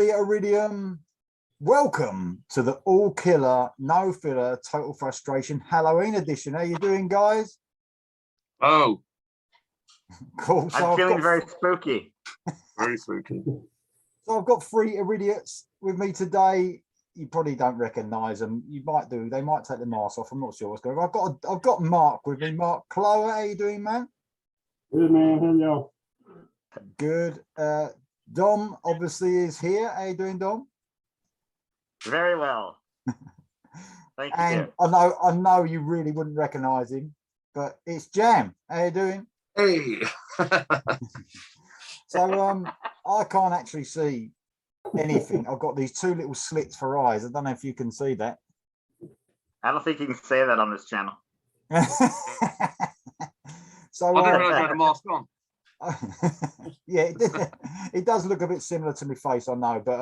Hey Iridium, welcome to the all killer, no filler, total frustration Halloween edition. How you doing, guys? Oh, Cool. So I'm feeling very spooky. very spooky. So I've got 3 Iridians with me today. You probably don't recognise them. You might do. They might take the mask off. I'm not sure what's going on. I've got Mark with me. Mark Cloer, how you doing, man? Good, man. How y'all? Good. Dom obviously is here. How you doing, Dom? Very well. Thank And you. I know you really wouldn't recognise him, but it's Jam. How you doing? Hey. So I can't actually see anything. I've got these 2 little slits for eyes. I don't know if you can see that. I don't think you can say that on this channel. So I didn't realise I had a mask on. yeah, it does look a bit similar to my face, I know, but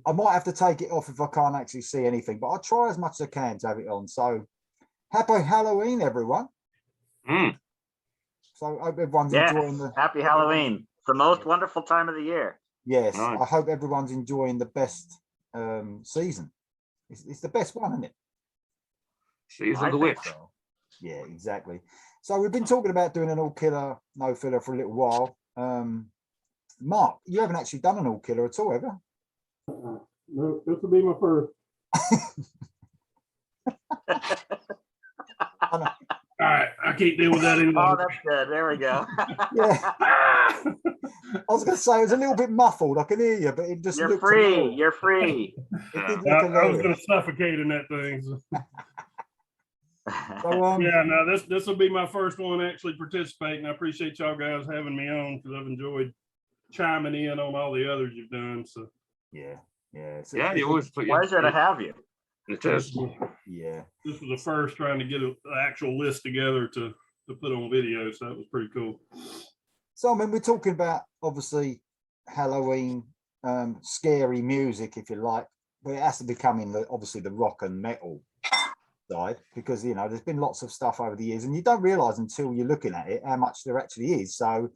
I might have to take it off if I can't actually see anything, but I'll try as much as I can to have it on. So happy Halloween, everyone. So I hope everyone's enjoying the Happy Halloween. It's the most wonderful time of the year. yes. Nice. I hope everyone's enjoying the best season. It's the best one, isn't it? Season I of the think Witch. so. Yeah, exactly. So we've been talking about doing an all killer, no filler for a little while. Mark, you haven't actually done an all killer at all, have you? No, this will be my first. All right, I can't deal with that anymore. Oh, that's good. There we go. Yeah. I was going to say it was a little bit muffled. I can hear you, but it just You're looked free. hilarious. You're free. It did I look was going hilarious. to suffocate in that thing. So. So, Yeah, no, this will be my first one actually participating. I appreciate y'all guys having me on because I've enjoyed chiming in on all the others you've done. So yeah. Yeah, you always put your Pleasure to have you. It is. Yeah. this was the first trying to get an actual list together to put on video. So that was pretty cool. So, I mean, we're talking about obviously Halloween, scary music, if you like, but it has to become in obviously the rock and metal side because there's been lots of stuff over the years, and you don't realise until you're looking at it how much there actually is. So,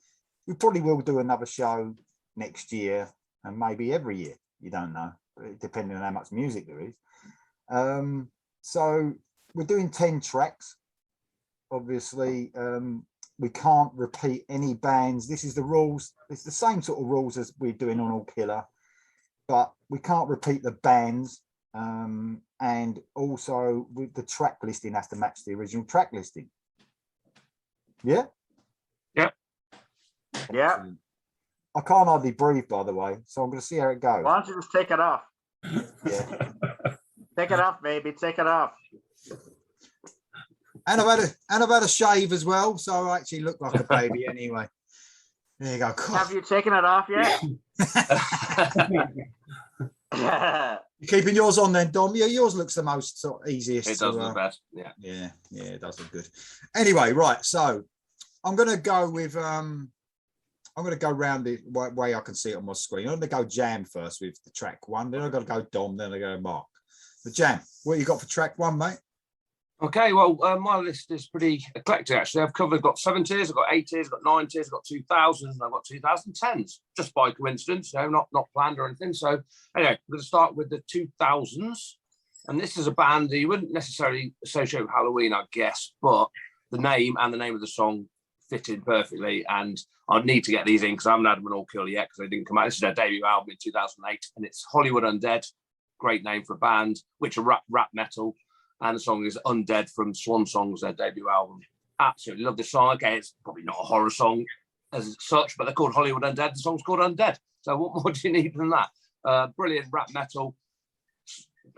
we probably will do another show next year, and maybe every year. You don't know, depending on how much music there is. So, we're doing 10 tracks. Obviously, we can't repeat any bands. This is the rules. It's the same sort of rules as we're doing on All Killer, but we can't repeat the bands. And also with the track listing has to match the original track listing. Yeah? Yeah. Yeah. I can't hardly breathe, by the way, so I'm going to see how it goes. Why don't you just take it off? Yeah. Take it off, baby. Take it off. And I've had a shave as well, so I actually look like a baby anyway. There you go. Have you taken it off yet? You're keeping yours on then, Dom? Yeah, yours looks the most sort of easiest. It does the best. Yeah. Yeah, it does look good. Anyway, right. So I'm gonna go with I'm gonna go round the way I can see it on my screen. I'm gonna go Jam first with the track 1, then I've got to go Dom, then I go Mark. The Jam, what you got for track 1, mate? Okay, well, my list is pretty eclectic, actually. I've got 70s, I've got 80s, I've got 90s, I've got 2000s, and I've got 2010s, just by coincidence, not planned or anything. So anyway, I'm going to start with the 2000s. And this is a band that you wouldn't necessarily associate with Halloween, I guess, but the name and the name of the song fit in perfectly. And I'd need to get these in because I haven't had them an all killer yet because they didn't come out. This is their debut album in 2008, and it's Hollywood Undead. Great name for a band, which are rap metal. And the song is Undead from Swan Songs, their debut album. Absolutely love this song. Okay, it's probably not a horror song as such, but they're called Hollywood Undead. The song's called Undead. So what more do you need than that? Brilliant rap metal.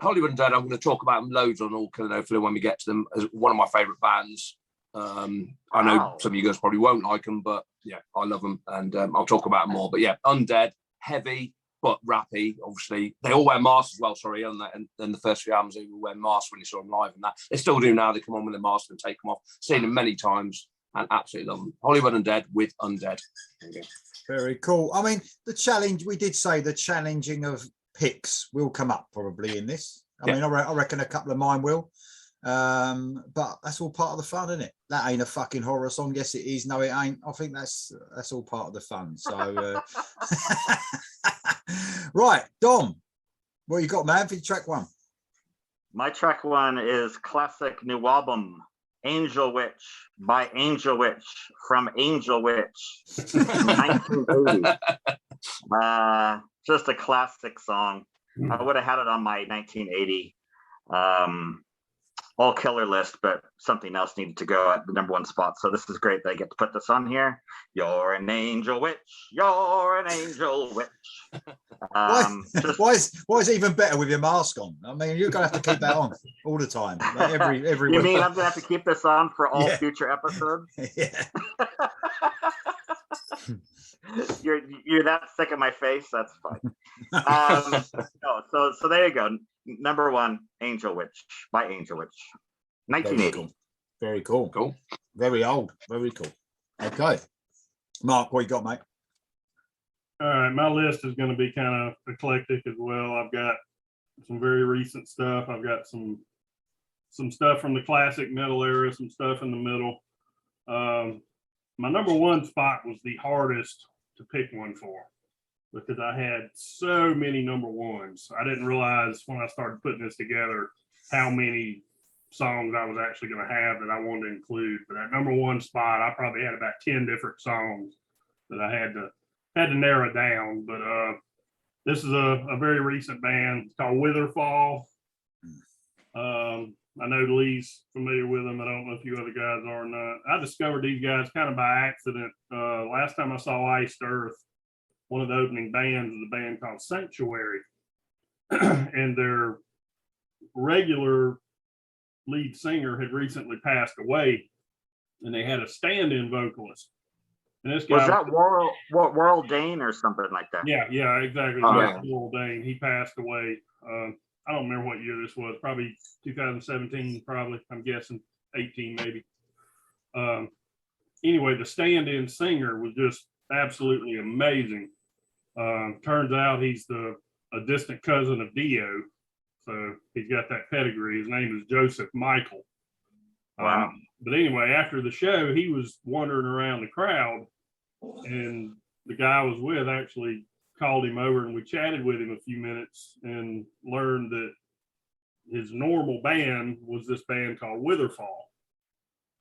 Hollywood Undead, I'm going to talk about them loads on All Killer No Filler when we get to them as one of my favourite bands. I know some of you guys probably won't like them, but yeah, I love them. And I'll talk about them more. But yeah, Undead, heavy, but rappy, obviously. They all wear masks as well, sorry, and the first few albums, they will wear masks when you saw them live and that. They still do now. They come on with their masks and take them off. Seen them many times and absolutely love them. Hollywood Undead with Undead. Very cool. I mean, the challenge, we did say the challenging of picks will come up probably in this. I mean, I reckon a couple of mine will. But that's all part of the fun, isn't it? That ain't a fucking horror song. Yes, it is. No, it ain't. I think that's all part of the fun. So, right, Dom, what you got, man, for track one? My track one is classic new album, Angel Witch by Angel Witch from Angel Witch, 1980. Just a classic song. I would have had it on my 1980 all killer list, but something else needed to go at the '1 spot. So this is great that I get to put this on here. You're an angel witch. You're an angel witch. Why is it even better with your mask on? I mean, you're gonna have to keep that on all the time. Like every You week. mean I'm gonna have to keep this on for all future episodes? Yeah. You're that sick of my face. That's fine. So there you go. #1, Angel Witch by Angel Witch, 1980. Very cool. Cool. Very old. Very cool. Okay, Mark, what you got, mate? All right, my list is going to be kind of eclectic as well. I've got some very recent stuff. I've got some stuff from the classic metal era, some stuff in the middle. My #1 spot was the hardest to pick one for, because I had so many #1s. I didn't realize when I started putting this together how many songs I was actually going to have that I wanted to include. But that #1 spot, I probably had about 10 different songs that I had to narrow down. But this is a very recent band. It's called Witherfall. I know Lee's familiar with them. I don't know if you other guys are or not. I discovered these guys kind of by accident. Last time I saw Iced Earth, one of the opening bands was a band called Sanctuary. And their regular lead singer had recently passed away, and they had a stand-in vocalist. And this guy was that Worrell Dane or something like that? Yeah, exactly. Worrell Dane. He passed away. I don't remember what year this was. Probably 2017. Probably, I'm guessing 18 maybe. Anyway, the stand-in singer was just absolutely amazing. Turns out he's a distant cousin of Dio, so he's got that pedigree. His name is Joseph Michael. Wow. But anyway, after the show, he was wandering around the crowd, and the guy I was with actually called him over, and we chatted with him a few minutes and learned that his normal band was this band called Witherfall.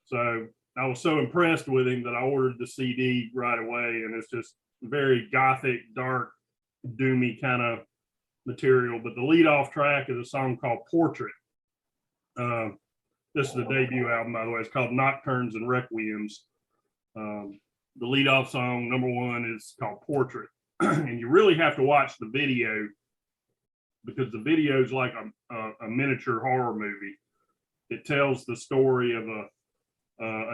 So I was so impressed with him that I ordered the CD right away, and it's just very gothic, dark, doomy kind of material. But the lead-off track is a song called Portrait. This is the debut album, by the way. It's called Nocturnes and Requiems. The lead-off song, #1, is called Portrait. And you really have to watch the video, because the video is like a miniature horror movie. It tells the story of a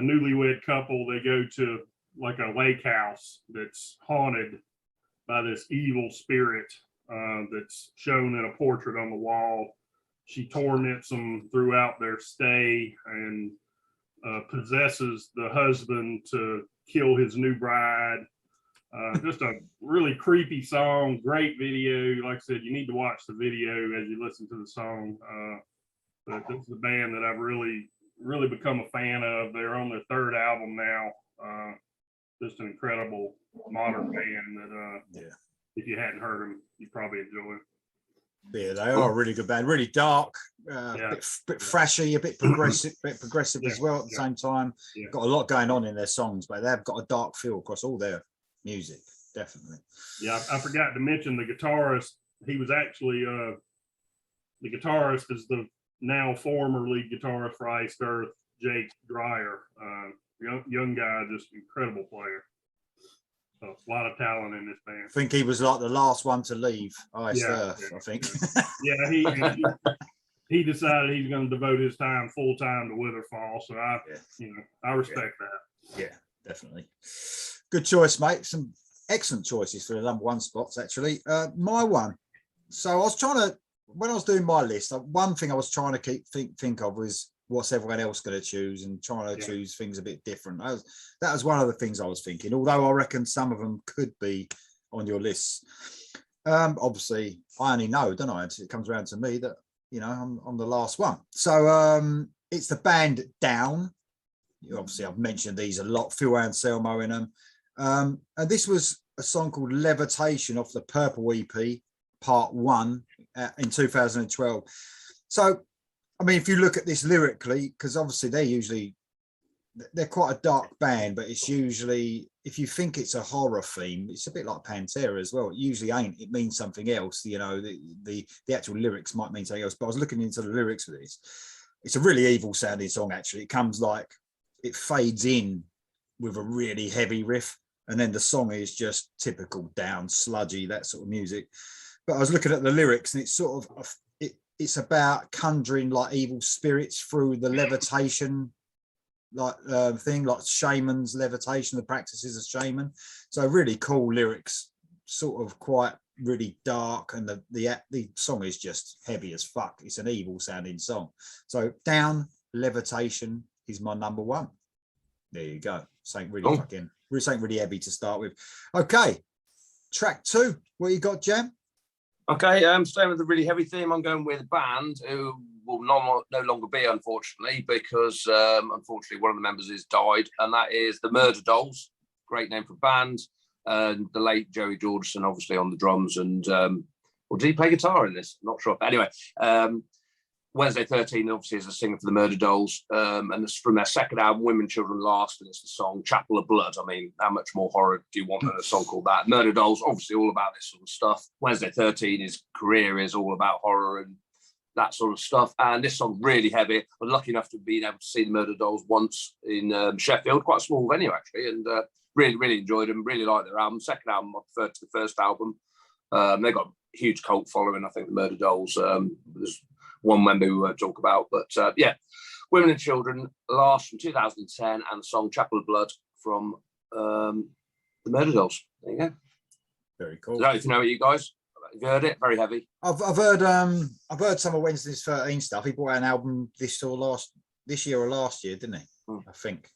newlywed couple. They go to like a lake house that's haunted by this evil spirit that's shown in a portrait on the wall. She torments them throughout their stay and possesses the husband to kill his new bride. Just a really creepy song, great video. Like I said, you need to watch the video as you listen to the song. But this is a band that I've really become a fan of. They're on their 3rd album now. Just an incredible modern band that if you hadn't heard them, you'd probably enjoy it. Yeah, they are a really good band, really dark, bit thrashy, a bit progressive as well at the same time. Got a lot going on in their songs, but they've got a dark feel across all their music, definitely. Yeah, I forgot to mention the guitarist. He was actually the guitarist is the now former lead guitarist for Iced Earth, Jake Dreyer. Young guy, just incredible player. So a lot of talent in this band. I think he was like the last one to leave Iced Earth, I think. He decided he's going to devote his time full time to Witherfall. So I respect that. Yeah, definitely. Good choice, mate. Some excellent choices for the #1 spots, actually. My one. So I was trying to, when I was doing my list, one thing I was trying to think of was what's everyone else going to choose, and trying to choose things a bit different. That was one of the things I was thinking, although I reckon some of them could be on your list. Obviously, I only know, don't I? It comes around to me that, I'm the last one. So it's the band Down. Obviously, I've mentioned these a lot. Phil Anselmo in them. And this was a song called Levitation off the Purple EP, Part 1 in 2012. So, I mean, if you look at this lyrically, because obviously they're quite a dark band, but it's usually, if you think it's a horror theme, it's a bit like Pantera as well. It usually ain't. It means something else. You know, the actual lyrics might mean something else. But I was looking into the lyrics for this. It's a really evil sounding song, actually. It comes like, it fades in with a really heavy riff, and then the song is just typical down, sludgy, that sort of music. But I was looking at the lyrics, and it's sort of, it's about conjuring like evil spirits through the levitation like thing, like shamans, levitation, the practices of shaman. So really cool lyrics, sort of quite really dark, and the song is just heavy as fuck. It's an evil sounding song. So Down, Levitation is my number 1. There you go. Something really something really heavy to start with. Okay, track 2. What you got, Jam? Okay, staying with the really heavy theme, I'm going with a band who will no longer be, unfortunately, because unfortunately one of the members has died, and that is the Murder Dolls. Great name for a band. And the late Joey Jordison, obviously, on the drums. And or did he play guitar in this? I'm not sure. Anyway, Wednesday 13 obviously is a singer for the Murder Dolls, and it's from their second album, Women, Children Last, and it's the song Chapel of Blood. I mean, how much more horror do you want in a song called that? Murder Dolls, obviously all about this sort of stuff. Wednesday 13, his career is all about horror and that sort of stuff, and this song really heavy. I'm lucky enough to have been able to see the Murder Dolls once in Sheffield, quite a small venue actually, and really enjoyed them, really liked their album. Second album I preferred to the first album. They got a huge cult following, I think, the Murder Dolls. There's one member we won't talk about, but yeah, Women and Children Last from 2010, and the song Chapel of Blood from the Murder Dolls. There you go. Very cool. I don't know if you know it, you guys. Have you heard it? Very heavy. I've heard some of Wednesday's 13 stuff. He brought out an album this year or last year, didn't he? I think.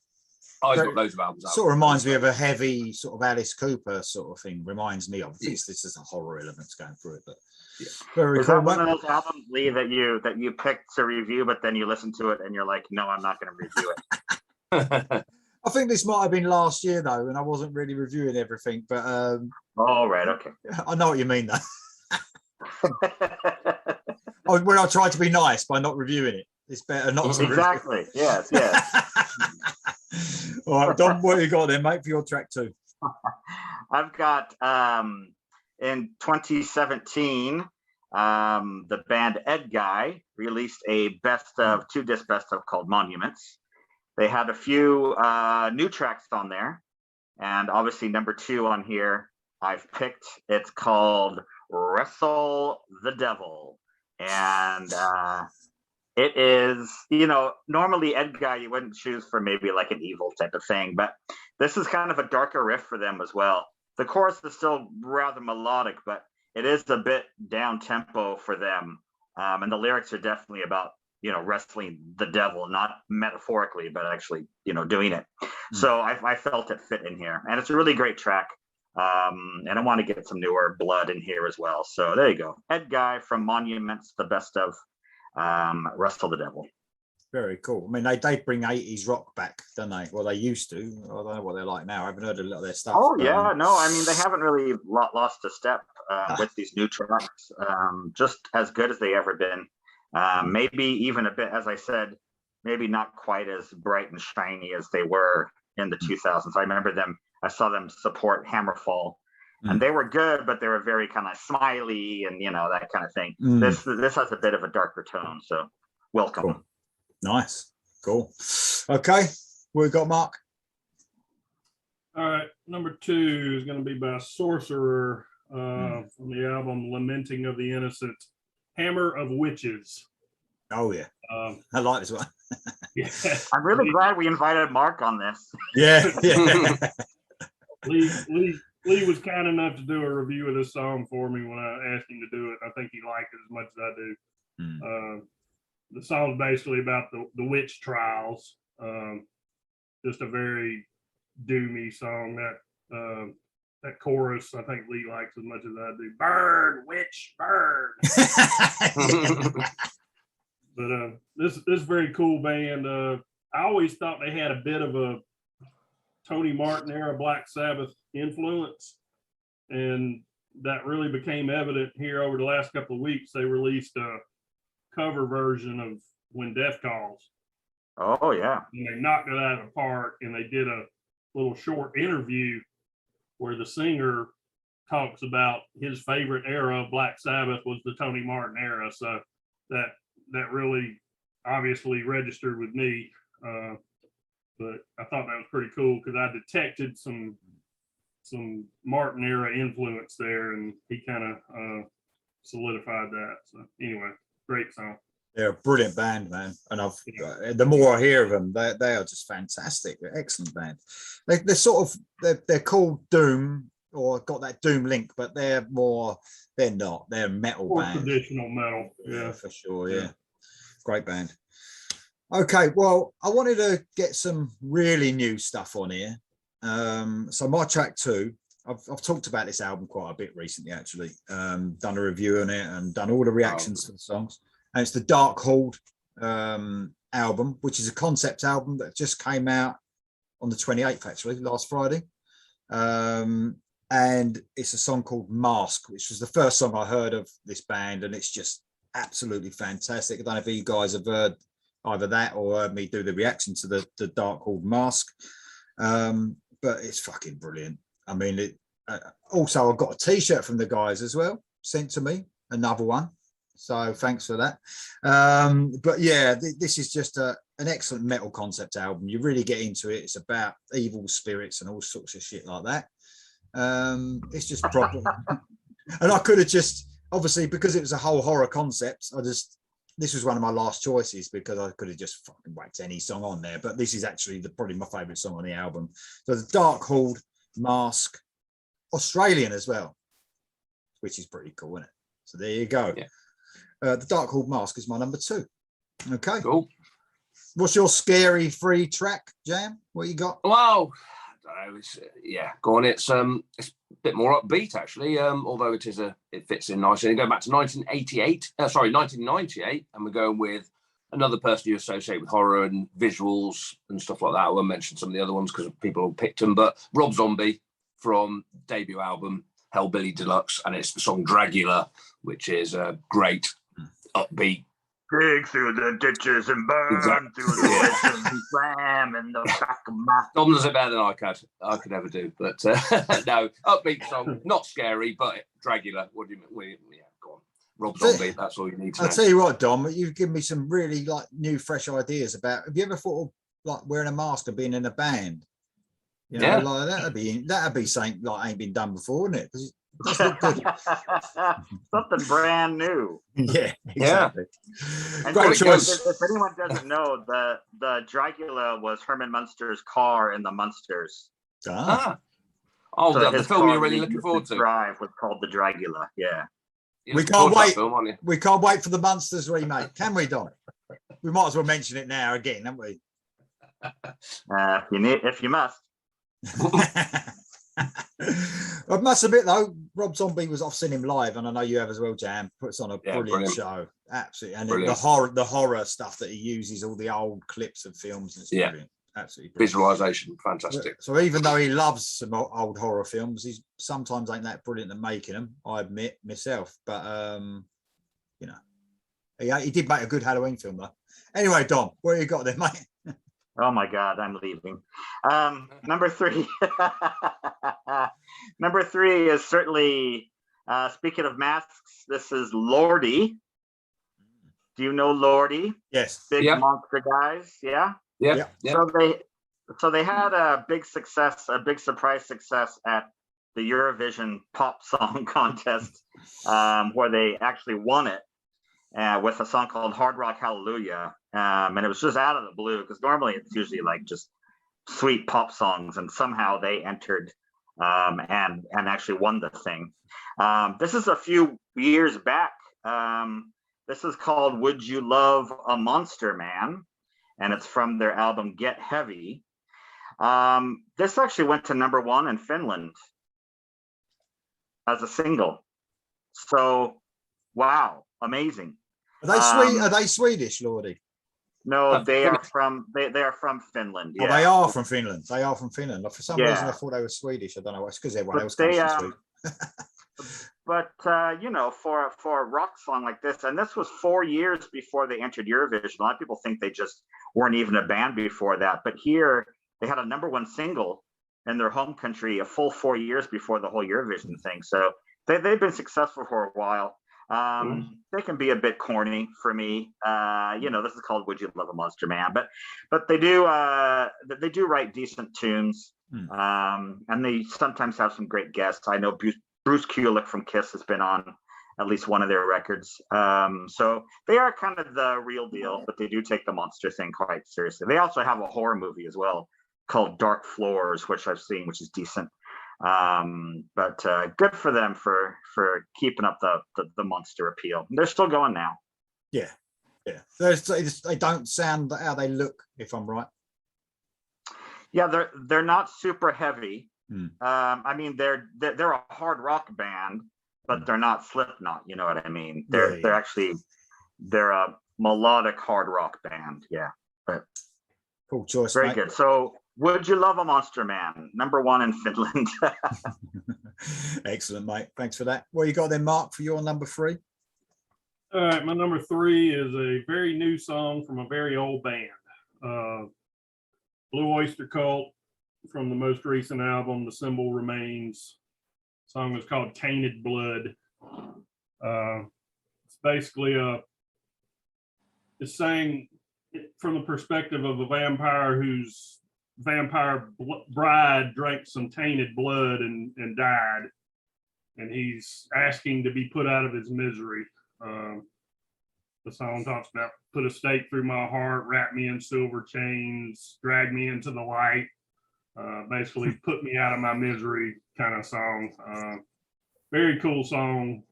Oh, he's got loads of albums out. Sort of reminds me of a heavy sort of Alice Cooper sort of thing. Reminds me of this. This is a horror elements going through it, but yeah. Very is cool. That one of those albums, Lee, that you picked to review, but then you listen to it and you're like, no, I'm not going to review it. I think this might have been last year though, and I wasn't really reviewing everything. But all right, okay. I know what you mean though. When I try to be nice by not reviewing it, it's better not to. Exactly. Yes. All right, Dom, what you got then, mate, for your track 2? I've got in 2017, the band Ed Guy released a 2-disc best of called Monuments. They had a few new tracks on there, and obviously number 2 on here I've picked. It's called Wrestle the Devil, and it is, normally Ed Guy you wouldn't choose for maybe like an evil type of thing, but this is kind of a darker riff for them as well. The chorus is still rather melodic, but it is a bit down tempo for them, and the lyrics are definitely about wrestling the devil, not metaphorically, but actually doing it. So I felt it fit in here, and it's a really great track, and I want to get some newer blood in here as well. So there you go, Ed Guy from Monuments, the best of Wrestle the Devil. Very cool. I mean, they bring 80s rock back, don't they? Well, they used to. I don't know what they're like now. I haven't heard a lot of their stuff. Oh yeah, no, I mean, they haven't really lost a step with these new tracks. Just as good as they ever been. Maybe even a bit, as I said, maybe not quite as bright and shiny as they were in the 2000s. I saw them support Hammerfall, and they were good, but they were very kind of smiley and that kind of thing. This has a bit of a darker tone, so welcome. Cool. Nice, cool. Okay, what we got, Mark? All right, number 2 is going to be by Sorcerer from the album Lamenting of the Innocent, Hammer of Witches. Oh yeah, I like this one. Yeah, I'm really glad we invited Mark on this. Yeah. Lee was kind enough to do a review of this song for me when I asked him to do it. I think he liked it as much as I do. The song's basically about the witch trials. Just a very doomy song. That chorus, I think Lee likes as much as I do. Burn, witch, burn. this is very cool band. I always thought they had a bit of a Tony Martin era Black Sabbath influence, and that really became evident here over the last couple of weeks. They released a cover version of When Death Calls. Oh yeah. And they knocked it out of the park, and they did a little short interview where the singer talks about his favorite era of Black Sabbath was the Tony Martin era. So that really obviously registered with me. But I thought that was pretty cool because I detected some Martin era influence there, and he kind of solidified that. So anyway, great song. They're a brilliant band, man. And the more I hear of them, they are just fantastic. They're excellent band. They're sort of they're called Doom, or got that Doom link, but they're not. They're a metal More band. traditional metal. Yeah, for sure. Yeah. Great band. Okay, well, I wanted to get some really new stuff on here. So my track 2, I've talked about this album quite a bit recently, actually. Done a review on it and done all the reactions to the songs. And it's the Dark Horde album, which is a concept album that just came out on the 28th, actually, last Friday. And it's a song called Mask, which was the first song I heard of this band, and it's just absolutely fantastic. I don't know if you guys have heard either that or heard me do the reaction to the Dark Horde Mask, but it's fucking brilliant. I mean, also I've got a t-shirt from the guys as well, sent to me, another one. So thanks for that. But yeah, this is just an excellent metal concept album. You really get into it. It's about evil spirits and all sorts of shit like that. It's just proper. And I could have just, obviously, because it was a whole horror concept, this was one of my last choices because I could have just fucking whacked any song on there. But this is actually probably my favorite song on the album. So the Dark Horde Mask, Australian as well, which is pretty cool, isn't it? So there you go. Yeah. The Dark Horde Mask is my number 2. Okay. Cool. What's your scary free track, Jam? What you got? Well, I don't know. Go on. It's a bit more upbeat actually. Although it fits in nicely. And go back to 1998, and we're going with another person you associate with horror and visuals and stuff like that. I won't mention some of the other ones because people have picked them. But Rob Zombie from debut album Hellbilly Deluxe, and it's the song Dragula, which is a great upbeat. Dig through the ditches and burn through the woods and slam in the back of my. Dom does it better than I could ever do. But no, upbeat song, not scary, but Dragula. What do you mean? Yeah, go on. Rob Zombie, that's all you need to know. I'll tell you what, Dom, you've given me some really like new, fresh ideas about. Have you ever thought of like wearing a mask and being in a band? You know, like that'd be something like ain't been done before, wouldn't it? Because it does look good. Something brand new. Yeah, exactly. And Great choice. If anyone doesn't know, the Dragula was Herman Munster's car in the Munsters. Oh, So the his film car you're really he looking used forward to. Drive was called the Dragula. Yeah. You're We looking can't forward to that wait. film, aren't you? We can't wait for the Monsters remake, can we, Dom? We might as well mention it now again, haven't we? If you must. I must admit though, Rob Zombie I've seen him live, and I know you have as well, Jam. Puts on a brilliant show, absolutely. And Brilliant. the horror stuff that he uses, all the old clips of films, it's brilliant, absolutely brilliant. Visualization, fantastic. So even though he loves some old horror films, he's sometimes ain't that brilliant at making them. I admit myself, but you know, he did make a good Halloween film though. Anyway, Dom, what you got there, mate? Oh my God, I'm leaving. Number 3. Number 3 is certainly, speaking of masks, this is Lordy. Do you know Lordy? Yes. Big monster guys, yeah? Yeah. So they had a big surprise success at the Eurovision pop song contest, where they actually won it. With a song called Hard Rock Hallelujah. And it was just out of the blue because normally it's usually like just sweet pop songs, and somehow they entered and actually won the thing. This is a few years back. This is called Would You Love a Monster Man? And it's from their album Get Heavy. This actually went to number 1 in Finland as a single. So, wow, amazing. Are they Swedish, Lordy? No, they are from Finland. Oh, Yeah. they are from Finland. They are from Finland. For some reason, I Yeah. thought they were Swedish. I don't know. It's because everyone But else they, comes from Sweden. But for a rock song like this, and this was 4 years before they entered Eurovision. A lot of people think they just weren't even a band before that. But here they had a #1 single in their home country a full 4 years before the whole Eurovision thing. So they've been successful for a while. They can be a bit corny for me. This is called "Would You Love a Monster Man," but they do write decent tunes, and they sometimes have some great guests. I know Bruce Kulick from Kiss has been on at least one of their records. So they are kind of the real deal, but they do take the monster thing quite seriously. They also have a horror movie as well called Dark Floors, which I've seen, which is decent. But good for them for keeping up the monster appeal. They're still going now. Yeah. They don't sound how they look, if I'm right. Yeah, they're not super heavy. I mean, they're a hard rock band, but they're not Slipknot. You know what I mean? They're actually a melodic hard rock band. Yeah, but cool choice. Very mate. good. So, Would You Love a Monster Man? #1 in Finland. Excellent, mate. Thanks for that. What you got then, Mark, for your number 3? All right, my number 3 is a very new song from a very old band, Blue Oyster Cult, from the most recent album, The Symbol Remains. The song is called Tainted Blood. It's basically it's saying from the perspective of a vampire whose vampire bride drank some tainted blood and died, and he's asking to be put out of his misery. The song talks about put a stake through my heart, wrap me in silver chains, drag me into the light, basically put me out of my misery kind of song. Very cool song.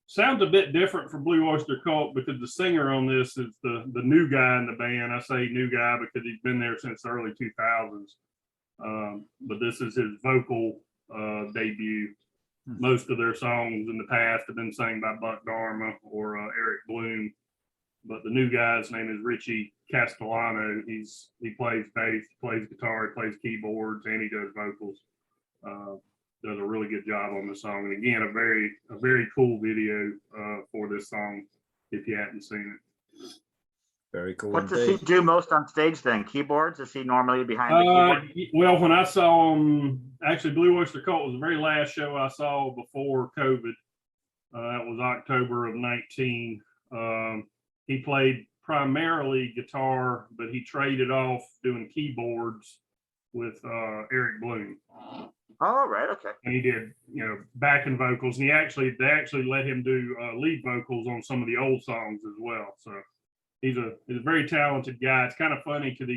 Sounds a bit different from Blue Oyster Cult because the singer on this is the new guy in the band. I say new guy because he's been there since the early 2000s. But this is his vocal debut. Most of their songs in the past have been sang by Buck Dharma or Eric Bloom. But the new guy's name is Richie Castellano. He plays bass, plays guitar, he plays keyboards, and he does vocals. Does a really good job on the song. And again, a very cool video for this song if you hadn't seen it. Very cool. What does he do most on stage then? Keyboards? Is he normally behind the keyboard? Well, when I saw him, actually Blue Oyster Cult was the very last show I saw before COVID. That was October of 19. He played primarily guitar, but he traded off doing keyboards with Eric Bloom. Oh, right, okay. And he did, backing vocals, and they actually let him do lead vocals on some of the old songs as well. So he's a very talented guy. It's kind of funny because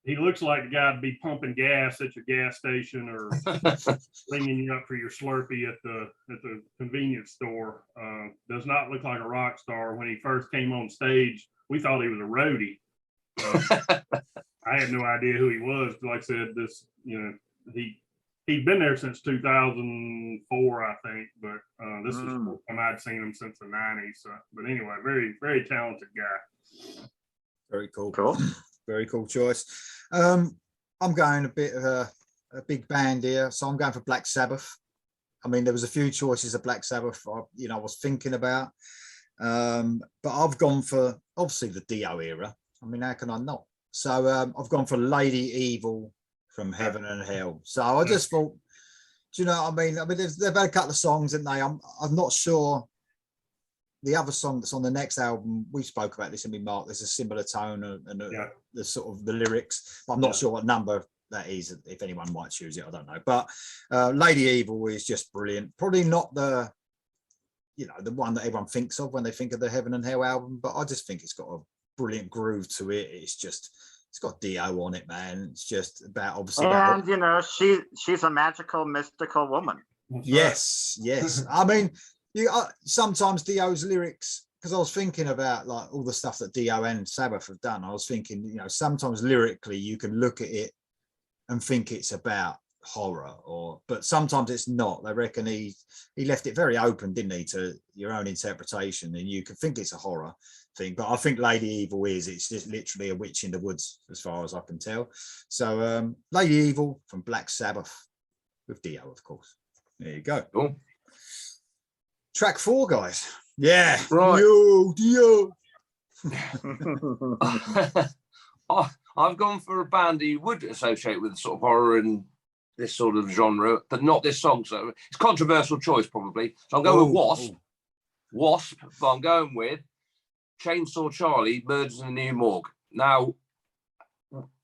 he looks like the guy to be pumping gas at your gas station or ringing you up for your Slurpee at the convenience store. Does not look like a rock star. When he first came on stage, we thought he was a roadie. I had no idea who he was. Like I said, he'd been there since 2004, I think, but this was the first time I'd seen him since the 90s. So, but anyway, very, very talented guy. Very cool. Cool. Very cool choice. I'm going a bit of a big band here, so I'm going for Black Sabbath. I mean, there was a few choices of Black Sabbath I was thinking about, but I've gone for obviously the Dio era. I mean, how can I not? So I've gone for Lady Evil from Heaven and Hell. So I just thought, do you know what I mean? I mean, they've had a couple of songs, haven't they? I'm not sure. The other song that's on the next album, we spoke about this in Mark. There's a similar tone and the sort of the lyrics, but I'm not sure what number that is. If anyone might choose it, I don't know. But Lady Evil is just brilliant. Probably not the one that everyone thinks of when they think of the Heaven and Hell album, but I just think it's got a brilliant groove to it. It's got Dio on it, man. It's just about obviously. And she's a magical, mystical woman. Yes. I mean, sometimes Dio's lyrics, because I was thinking about like all the stuff that Dio and Sabbath have done. I was thinking, sometimes lyrically you can look at it and think it's about horror, but sometimes it's not. They reckon he left it very open, didn't he, to your own interpretation, and you could think it's a horror thing, but I think Lady Evil it's just literally a witch in the woods as far as I can tell. So Lady Evil from Black Sabbath with Dio, of course. There you go. Cool. Track 4, guys. Yeah. Right. Dio. I've gone for a band you would associate with sort of horror and this sort of genre, but not this song. So it's a controversial choice, probably. So I'm going with Wasp. Wasp, but I'm going with Chainsaw Charlie, Murders in the New Morgue. Now,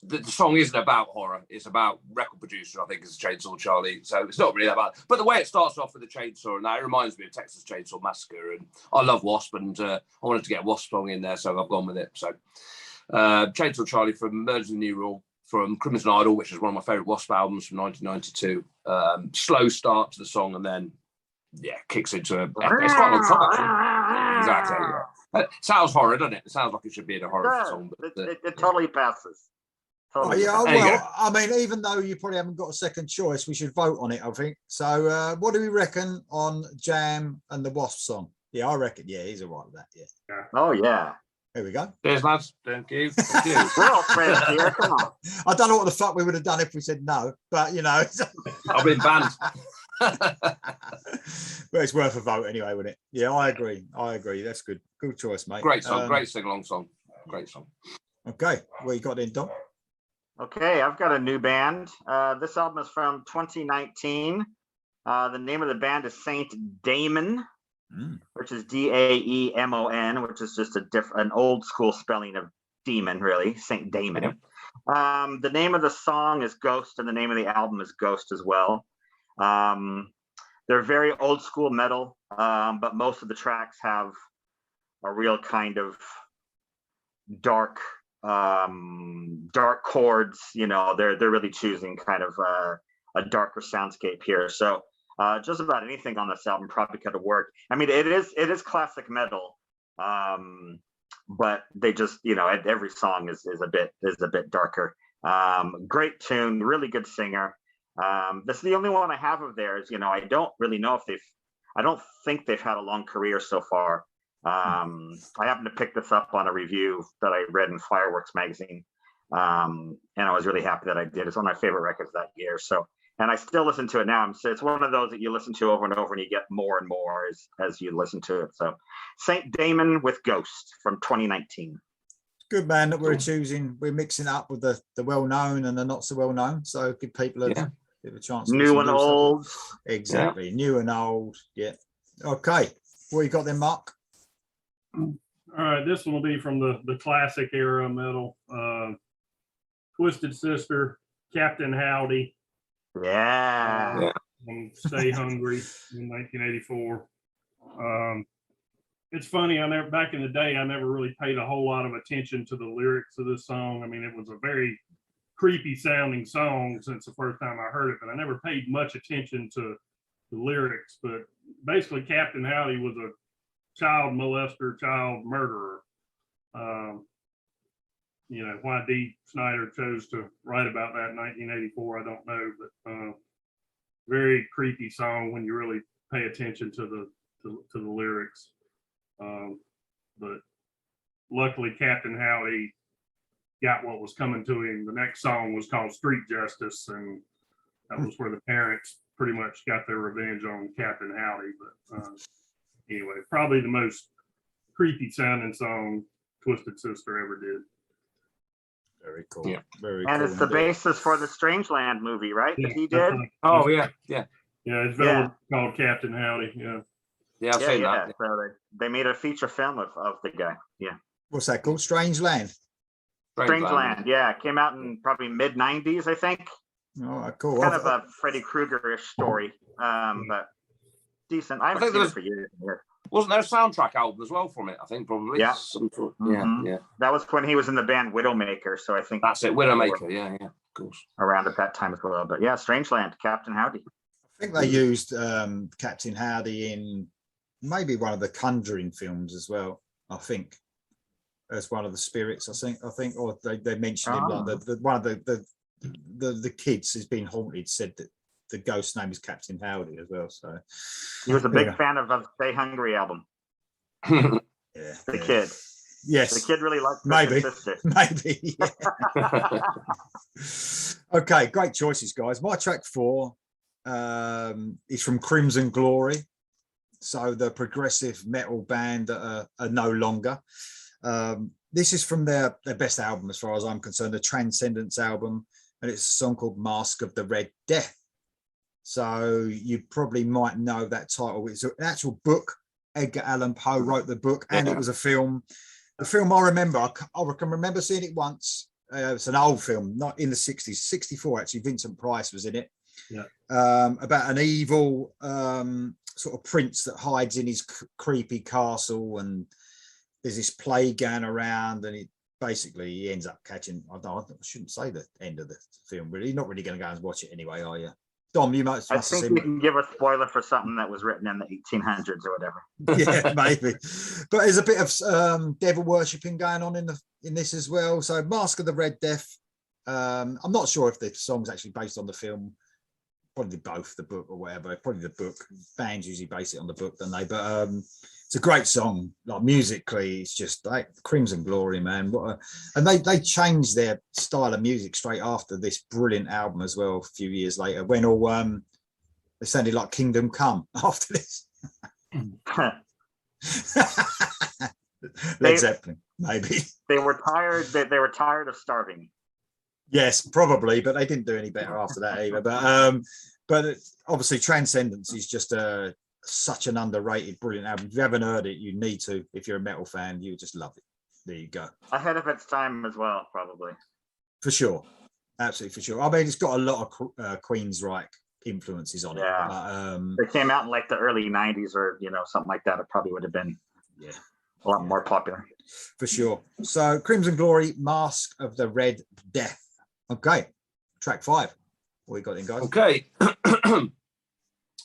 the song isn't about horror. It's about record producer, I think, is Chainsaw Charlie. So it's not really about. But the way it starts off with the chainsaw, and that reminds me of Texas Chainsaw Massacre. And I love Wasp, and I wanted to get a Wasp song in there, so I've gone with it. So Chainsaw Charlie from Murders in the New Morgue, from Crimson Idol, which is one of my favorite Wasp albums from 1992. Slow start to the song, and then kicks into a. It's quite a long song, actually. Exactly. Yeah. It sounds horror, doesn't it? It sounds like it should be in a horror song. But, it totally passes. Totally I mean, even though you probably haven't got a second choice, we should vote on it, I think. So what do we reckon on Jam and the Wasp song? Yeah, I reckon. Yeah, he's all right with that. Yeah. Oh, yeah. There we go. Cheers, lads. Thank you. Thank you. We're all friends here. Come on. I don't know what the fuck we would have done if we said no, but you know. I've been banned. But it's worth a vote anyway, wouldn't it? Yeah, I agree. That's good. Good choice, mate. Great song. Great sing-along song. Great song. Okay, what you got in, Dom? Okay, I've got a new band. This album is from 2019. The name of the band is Saint Damon, which is Daemon, which is just an old school spelling of demon, really. Saint Damon. Yeah. The name of the song is Ghost, and the name of the album is Ghost as well. They're very old school metal, but most of the tracks have a real kind of dark chords. You know, they're really choosing kind of a darker soundscape here. So just about anything on this album probably could have worked. I mean, it is classic metal, but they just, you know, every song is a bit darker. Great tune, really good singer. This is the only one I have of theirs. You know, I don't really know if I don't think they've had a long career so far. I happened to pick this up on a review that I read in Fireworks magazine. And I was really happy that I did. It's one of my favorite records that year. So, and I still listen to it now. So it's one of those that you listen to over and over and you get more and more as you listen to it. So Saint Damon with Ghost from 2019. Good band that we're choosing. We're mixing up with the well-known and the not so well-known. So give people a bit of a chance. New and old. Exactly. Yeah. New and old. Yeah. Okay. What you got then, Mark? All right. This one will be from the classic era metal. Twisted Sister, Captain Howdy. Yeah. And Stay Hungry in 1984. It's funny, back in the day, I never really paid a whole lot of attention to the lyrics of this song. I mean, it was a very creepy sounding song since the first time I heard it, but I never paid much attention to the lyrics. But basically, Captain Howdy was a child molester, child murderer. You know, why Dee Snider chose to write about that in 1984, I don't know, but very creepy song when you really pay attention to the lyrics. But luckily, Captain Howdy got what was coming to him. The next song was called Street Justice, and that was where the parents pretty much got their revenge on Captain Howdy. But anyway, probably the most creepy sounding song Twisted Sister ever did. Very cool. Yeah. Very and cool. It's the basis for the Strangeland movie, right? Yeah, that he did. Oh yeah. It's called Captain Howdy. I've seen that. So they made a feature film of the guy. Yeah. What's that called? Strange Land. Strangeland. Yeah, it came out in probably mid '90s, I think. Oh, cool. Kind of a Freddy Krueger-ish story, but decent. I haven't seen it for years. Wasn't there a soundtrack album as well from it? I think probably. Yeah. Yeah. That was when he was in the band Widowmaker. So I think that's it. Widowmaker. Yeah, of course. Around at that time as well. But yeah, Strangeland, Captain Howdy. I think they used Captain Howdy in maybe one of the Conjuring films as well. I think as one of the spirits. I think, or they mentioned him like one of the the kids has been haunted said that the ghost name is Captain Howdy as well. So he was a big fan of Stay Hungry album. Yeah, The kid. Yes, The kid really liked maybe. Sister. Maybe. Yeah. Okay, great choices, guys. My track 4 is from Crimson Glory. So the progressive metal band that are no longer. This is from their best album, as far as I'm concerned, the Transcendence album, and it's a song called Mask of the Red Death. So you probably might know that title. It's an actual book. Edgar Allan Poe wrote the book, and it was a film. The film I remember, I can remember seeing it once. It's an old film, not in the 60s, 64 actually. Vincent Price was in it. Yeah. About an evil sort of prince that hides in his creepy castle, and there's this plague going around, and he ends up catching. I shouldn't say the end of the film, really. You're not really going to go and watch it anyway, are you? Dom, you must I have think seen you can give a spoiler for something that was written in the 1800s or whatever. Yeah, maybe. But there's a bit of devil worshipping going on in this as well. So Mask of the Red Death. I'm not sure if the song's actually based on the film. Probably both, the book or whatever. Probably the book. Bands usually base it on the book, don't they? But it's a great song. Like musically, it's just like Crimson Glory, man. And they changed their style of music straight after this brilliant album as well. A few years later, when all they sounded like Kingdom Come after this. Led Zeppelin, maybe. They were tired. They were tired of starving. Yes, probably, but they didn't do any better after that either. But obviously, Transcendence is just such an underrated, brilliant album. If you haven't heard it, you need to. If you're a metal fan, you just love it. There you go. Ahead of its time as well, probably. For sure, absolutely for sure. I mean, it's got a lot of Queensryche influences on it. It came out in like the early 90s or something like that. It probably would have been a lot more popular. For sure. So Crimson Glory, Mask of the Red Death. Okay, track 5. What we got in, guys? Okay. Right,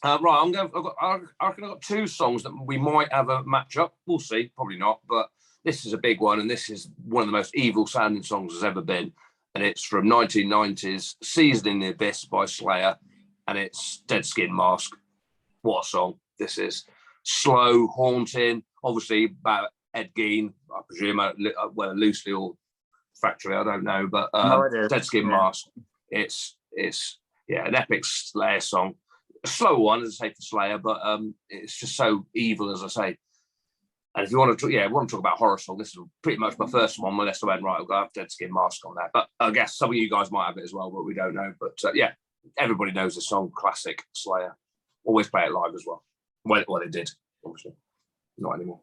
I reckon I've got 2 songs that we might have a match up. We'll see, probably not, but this is a big one, and this is one of the most evil sounding songs there's ever been. And it's from 1990s, Seasoned in the Abyss by Slayer, and it's Dead Skin Mask. What a song this is. Slow, haunting, obviously about Ed Gein, I presume, well, loosely or factually, I don't know, but Dead Skin Mask. It's an epic Slayer song. A slow one, as I say, for Slayer, but it's just so evil, as I say. And if you want to talk about horror song, this is pretty much my first one on my list. I went, right, I'll go have Dead Skin Mask on that. But I guess some of you guys might have it as well, but we don't know. But everybody knows the song, classic Slayer. Always play it live as well. Well, they did, obviously. Not anymore.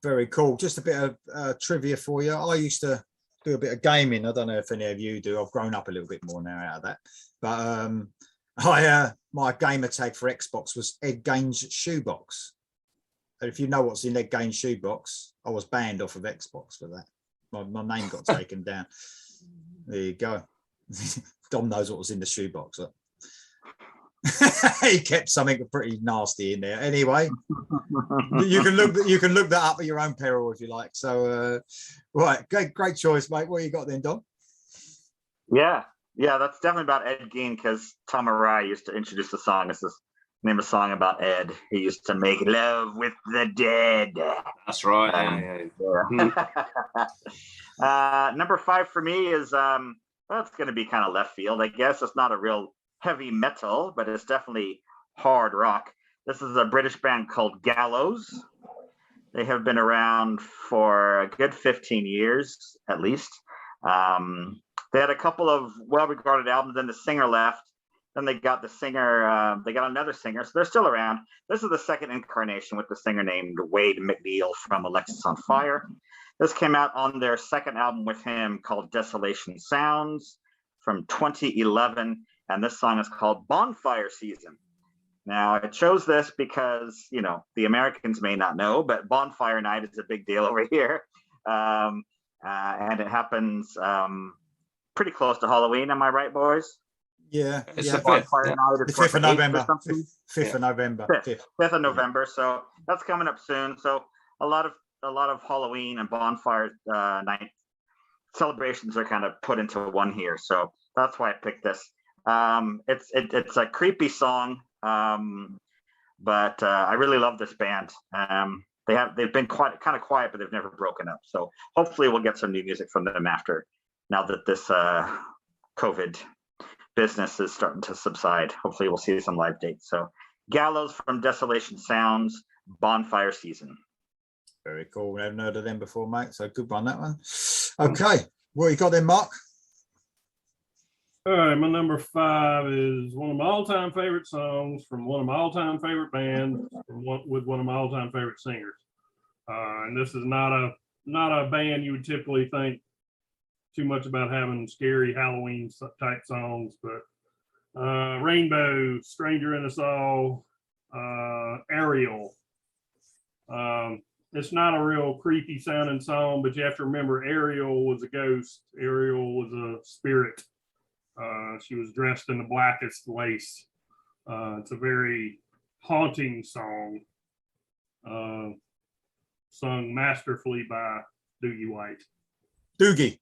Very cool. Just a bit of trivia for you. I used to do a bit of gaming. I don't know if any of you do. I've grown up a little bit more now out of that. But my gamer tag for Xbox was Ed Gein's Shoebox. And if you know what's in Ed Gein's Shoebox, I was banned off of Xbox for that. My name got taken down. There you go. Dom knows what was in the shoebox. He kept something pretty nasty in there. Anyway, you can look that up at your own peril if you like. So, right, great choice, mate. What you got then, Dom? Yeah, that's definitely about Ed Gein because Tom Araya used to introduce the song. It's this name a song about Ed. He used to make love with the dead. That's right. Number 5 for me is it's going to be kind of left field. I guess it's not a real heavy metal, but it's definitely hard rock. This is a British band called Gallows. They have been around for a good 15 years at least. They had a couple of well-regarded albums, then the singer left. Then they got they got another singer, so they're still around. This is the second incarnation with the singer named Wade McNeil from Alexis on Fire. This came out on their second album with him called Desolation Sounds from 2011, and this song is called Bonfire Season. Now, I chose this because, the Americans may not know, but Bonfire Night is a big deal over here, and it happens pretty close to Halloween. Am I right, boys? Yeah, it's the 5th of November. 5th of November. 5th of November. So that's coming up soon. So a lot of Halloween and bonfire night celebrations are kind of put into one here. So That's why I picked this. It's a creepy song, but I really love this band. They've been kind of quiet, but they've never broken up. So hopefully we'll get some new music from them now that this COVID business is starting to subside. Hopefully we'll see some live dates. So Gallows from Desolation Sounds, Bonfire Season. Very cool. We haven't heard of them before, mate. So good one, that one. Okay, what you got then, Mark? All right, my number 5 is one of my all-time favorite songs from one of my all-time favorite bands with one of my all-time favorite singers. And this is not a band you would typically think too much about having scary Halloween type songs, but Rainbow, Stranger in Us All, Ariel. It's not a real creepy sounding song, but you have to remember Ariel was a ghost. Ariel was a spirit. She was dressed in the blackest lace. It's a very haunting song, sung masterfully by Doogie White. Doogie.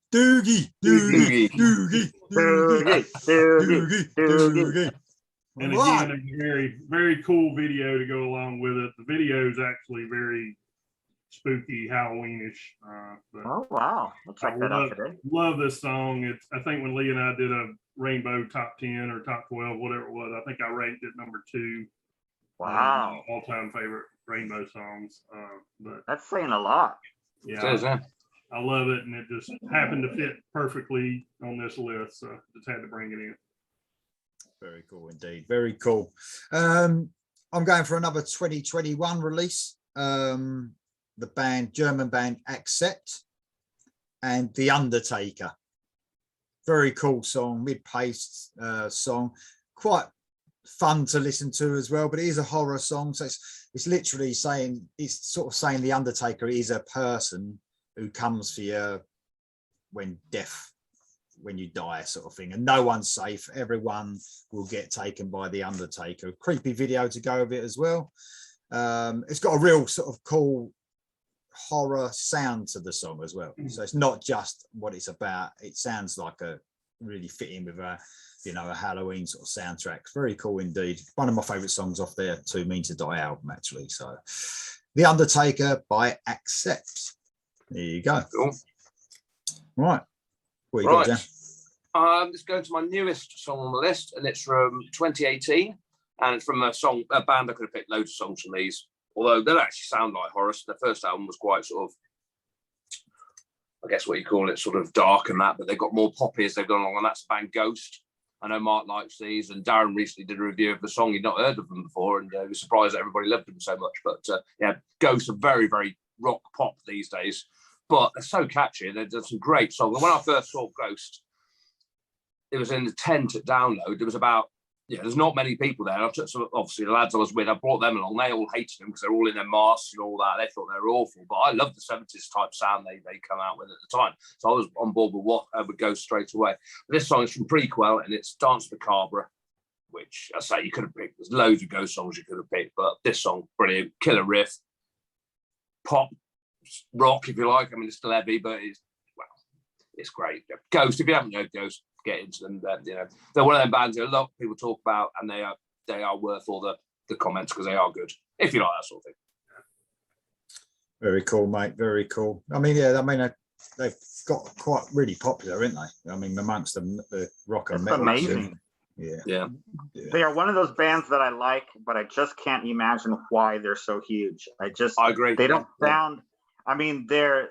And again, a very, very cool video to go along with it. The video is actually very spooky, Halloweenish. Oh wow! I'll check that out today. Love this song. I think when Lee and I did a Rainbow top 10 or top 12, whatever it was, I think I ranked it number 2. Wow! All-time favorite Rainbow songs. But that's saying a lot. Yeah, I love it, and it just happened to fit perfectly on this list, so just had to bring it in. Very cool indeed. Very cool. I'm going for another 2021 release. The German band Accept and The Undertaker. Very cool song, mid-paced song. Quite fun to listen to as well, but it is a horror song. So it's literally saying, it's sort of saying the Undertaker is a person who comes for you when you die, sort of thing, and no one's safe. Everyone will get taken by the Undertaker. Creepy video to go with it as well. It's got a real sort of cool horror sound to the song as well. So it's not just what it's about. It sounds like a really fitting with a Halloween sort of soundtrack. Very cool indeed. One of my favorite songs off their To Mean to Die album, actually. So The Undertaker by Accept. There you go. Cool. Right. What you got, Jan? Let's go to my newest song on the list, and it's from 2018, and it's from a band. I could have picked loads of songs from these, although they don't actually sound like horror. The first album was quite sort of, I guess what you call it, sort of dark and that, but they've got more poppy as they've gone along, and that's the band Ghost. I know Mark likes these, and Darren recently did a review of the song. He'd not heard of them before, and he was surprised that everybody loved them so much. But yeah, Ghost are very, very rock pop these days, but they're so catchy. They've done some great songs. And when I first saw Ghost, it was in the tent at Download. There was about, there's not many people there. I took some, obviously the lads I was with, I brought them along. They all hated them because they're all in their masks and all that. They thought they were awful, but I love the 70s type sound they come out with at the time. So I was on board with what would go straight away. But this song is from Prequel, and it's Dance Macabre, which I say you could have picked. There's loads of Ghost songs you could have picked, but this song, brilliant. Killer riff, pop, rock, if you like. I mean, it's still heavy, but it's great. Ghost, if you haven't heard Ghost, get into them. They're one of them bands that a lot of people talk about, and they are worth all the comments because they are good, if you like that sort of thing. Very cool, mate. Very cool. I mean, they've got quite really popular, aren't they? I mean, amongst the rock and metal. Amazing. Yeah. They are one of those bands that I like, but I just can't imagine why they're so huge. I agree. They don't sound. I mean, they're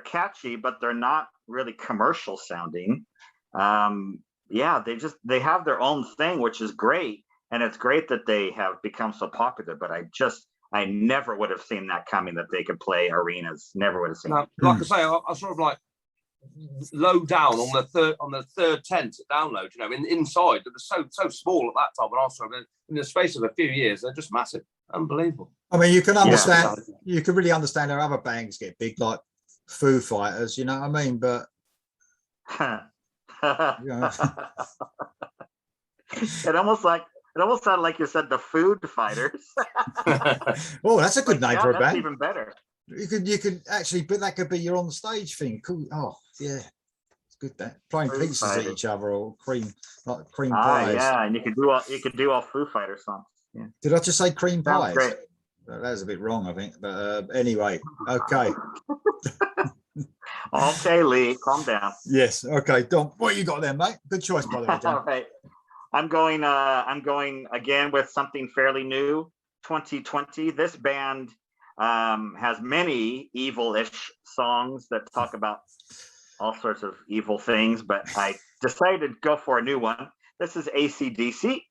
catchy, but they're not really commercial sounding. They have their own thing, which is great, and it's great that they have become so popular. But I never would have seen that coming, that they could play arenas. Never would have seen it. Like I say, I sort of like low down on the third tent at Download. Inside it was so small at that time, and also in the space of a few years, they're just massive, unbelievable. I mean, you can understand. You can really understand how other bands get big, like Foo Fighters. You know what I mean? But it almost sounded like you said the Food Fighters. Oh, that's a good name for a band. That's even better. You could actually, but that could be your on stage thing. Cool. Oh, yeah. good. That playing Foo pizzas at Fighters. each other or cream Ah, pies. yeah, and you could do all Foo Fighters songs. Yeah. Did I just say cream Sounds pies? great. That was a bit wrong, I think. But anyway, okay. Okay, Lee, calm down. Yes. Okay, Don. What you got there, mate? Good choice, by the way, All John. right. I'm going again with something fairly new, 2020. This band has many evil-ish songs that talk about all sorts of evil things, but I decided to go for a new one. This is AC/DC,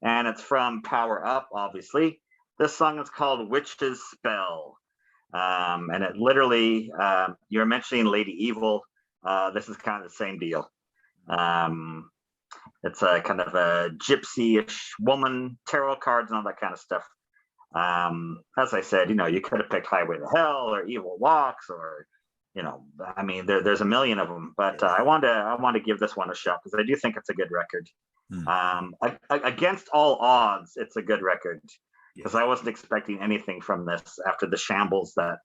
and it's from Power Up, obviously. This song is called Witch's Spell. And it literally, you're mentioning Lady Evil. This is kind of the same deal. It's a kind of a gypsy-ish woman, tarot cards and all that kind of stuff. As I said, you could have picked Highway to Hell or Evil Walks, or, I mean, there's a million of them. But I want to give this one a shot because I do think it's a good record. Against all odds, it's a good record. Because I wasn't expecting anything from this after the shambles that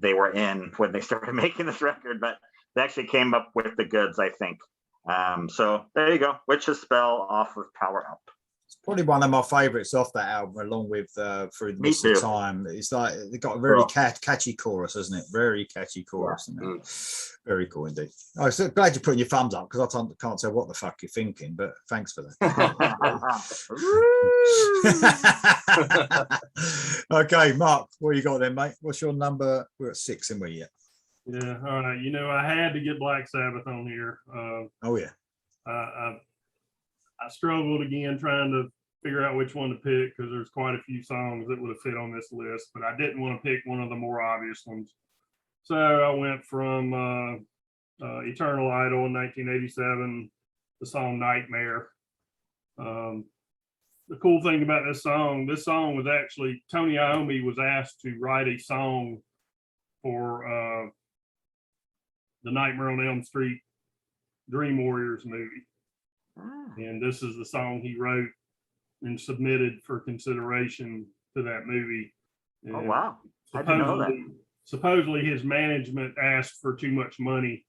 they were in when they started making this record, but they actually came up with the goods, I think. So there you go, Witch's Spell off of Power Up. It's probably one of my favorites off that album, along with Through the Mist of Time. It's like they've got a very catchy chorus, isn't it? Very catchy chorus. Yeah. Very cool indeed. I'm so glad you're putting your thumbs up because I can't tell what the fuck you're thinking, but thanks for that. Okay, Mark, what you got then, mate? What's your number? We're at 6, and we yet. Yeah, all right. I had to get Black Sabbath on here. Oh yeah. I struggled again trying to figure out which one to pick because there's quite a few songs that would have fit on this list, but I didn't want to pick one of the more obvious ones. So I went from Eternal Idol in 1987, the song Nightmare. The cool thing about this song was actually Tony Iommi was asked to write a song for the Nightmare on Elm Street Dream Warriors movie. And this is the song he wrote and submitted for consideration to that movie. And oh, wow. I didn't know that. Supposedly his management asked for too much money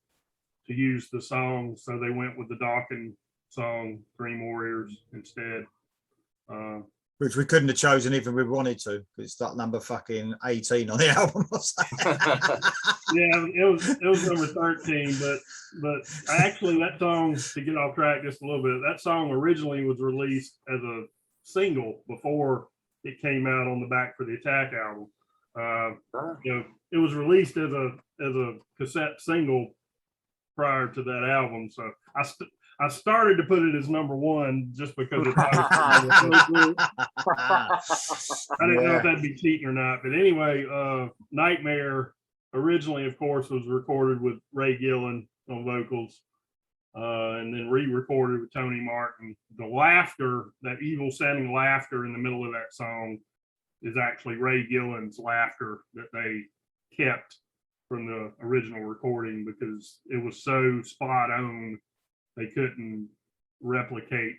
to use the song, so they went with the Dawkins song, Dream Warriors, instead. Which we couldn't have chosen even if we wanted to. It's that number fucking 18 on the album. Yeah, it was number 13, but actually that song, to get off track just a little bit, that song originally was released as a single before it came out on the Back for the Attack album. It was released as a cassette single prior to that album, so I started to put it as number 1 just because I didn't know if that'd be cheating or not. But anyway, Nightmare originally, of course, was recorded with Ray Gillen on vocals, and then re-recorded with Tony Martin. The laughter, that evil sounding laughter in the middle of that song, is actually Ray Gillen's laughter that they kept from the original recording because it was so spot on. They couldn't replicate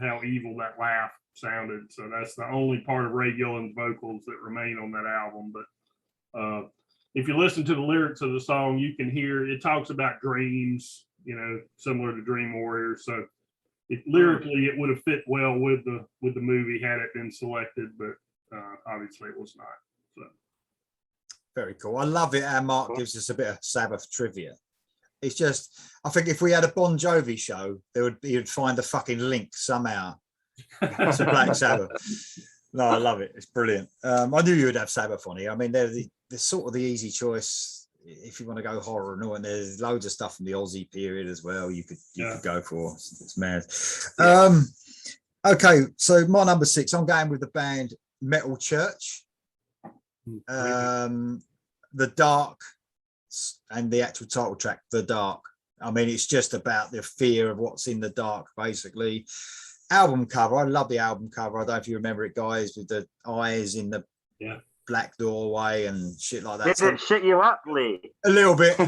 how evil that laugh sounded. So that's the only part of Ray Gillen's vocals that remain on that album. But if you listen to the lyrics of the song, you can hear it talks about dreams, similar to Dream Warriors. So lyrically, it would have fit well with the movie had it been selected, but obviously it was not. So very cool. I love it how Mark gives us a bit of Sabbath trivia. It's just, I think if we had a Bon Jovi show, you'd find the fucking link somehow to Black Sabbath. No, I love it. It's brilliant. I knew you would have Sabbath on here. I mean, they're sort of the easy choice if you want to go horror and all. And there's loads of stuff from the Aussie period as well. You could go for. It's mad. Okay, so my number 6. I'm going with the band Metal Church. The Dark. And the actual title track, The Dark. I mean, it's just about the fear of what's in the dark, basically. Album cover, I love the album cover. I don't know if you remember it, guys, with the eyes in the black doorway and shit like that. Did it shit you up, Lee? A little bit,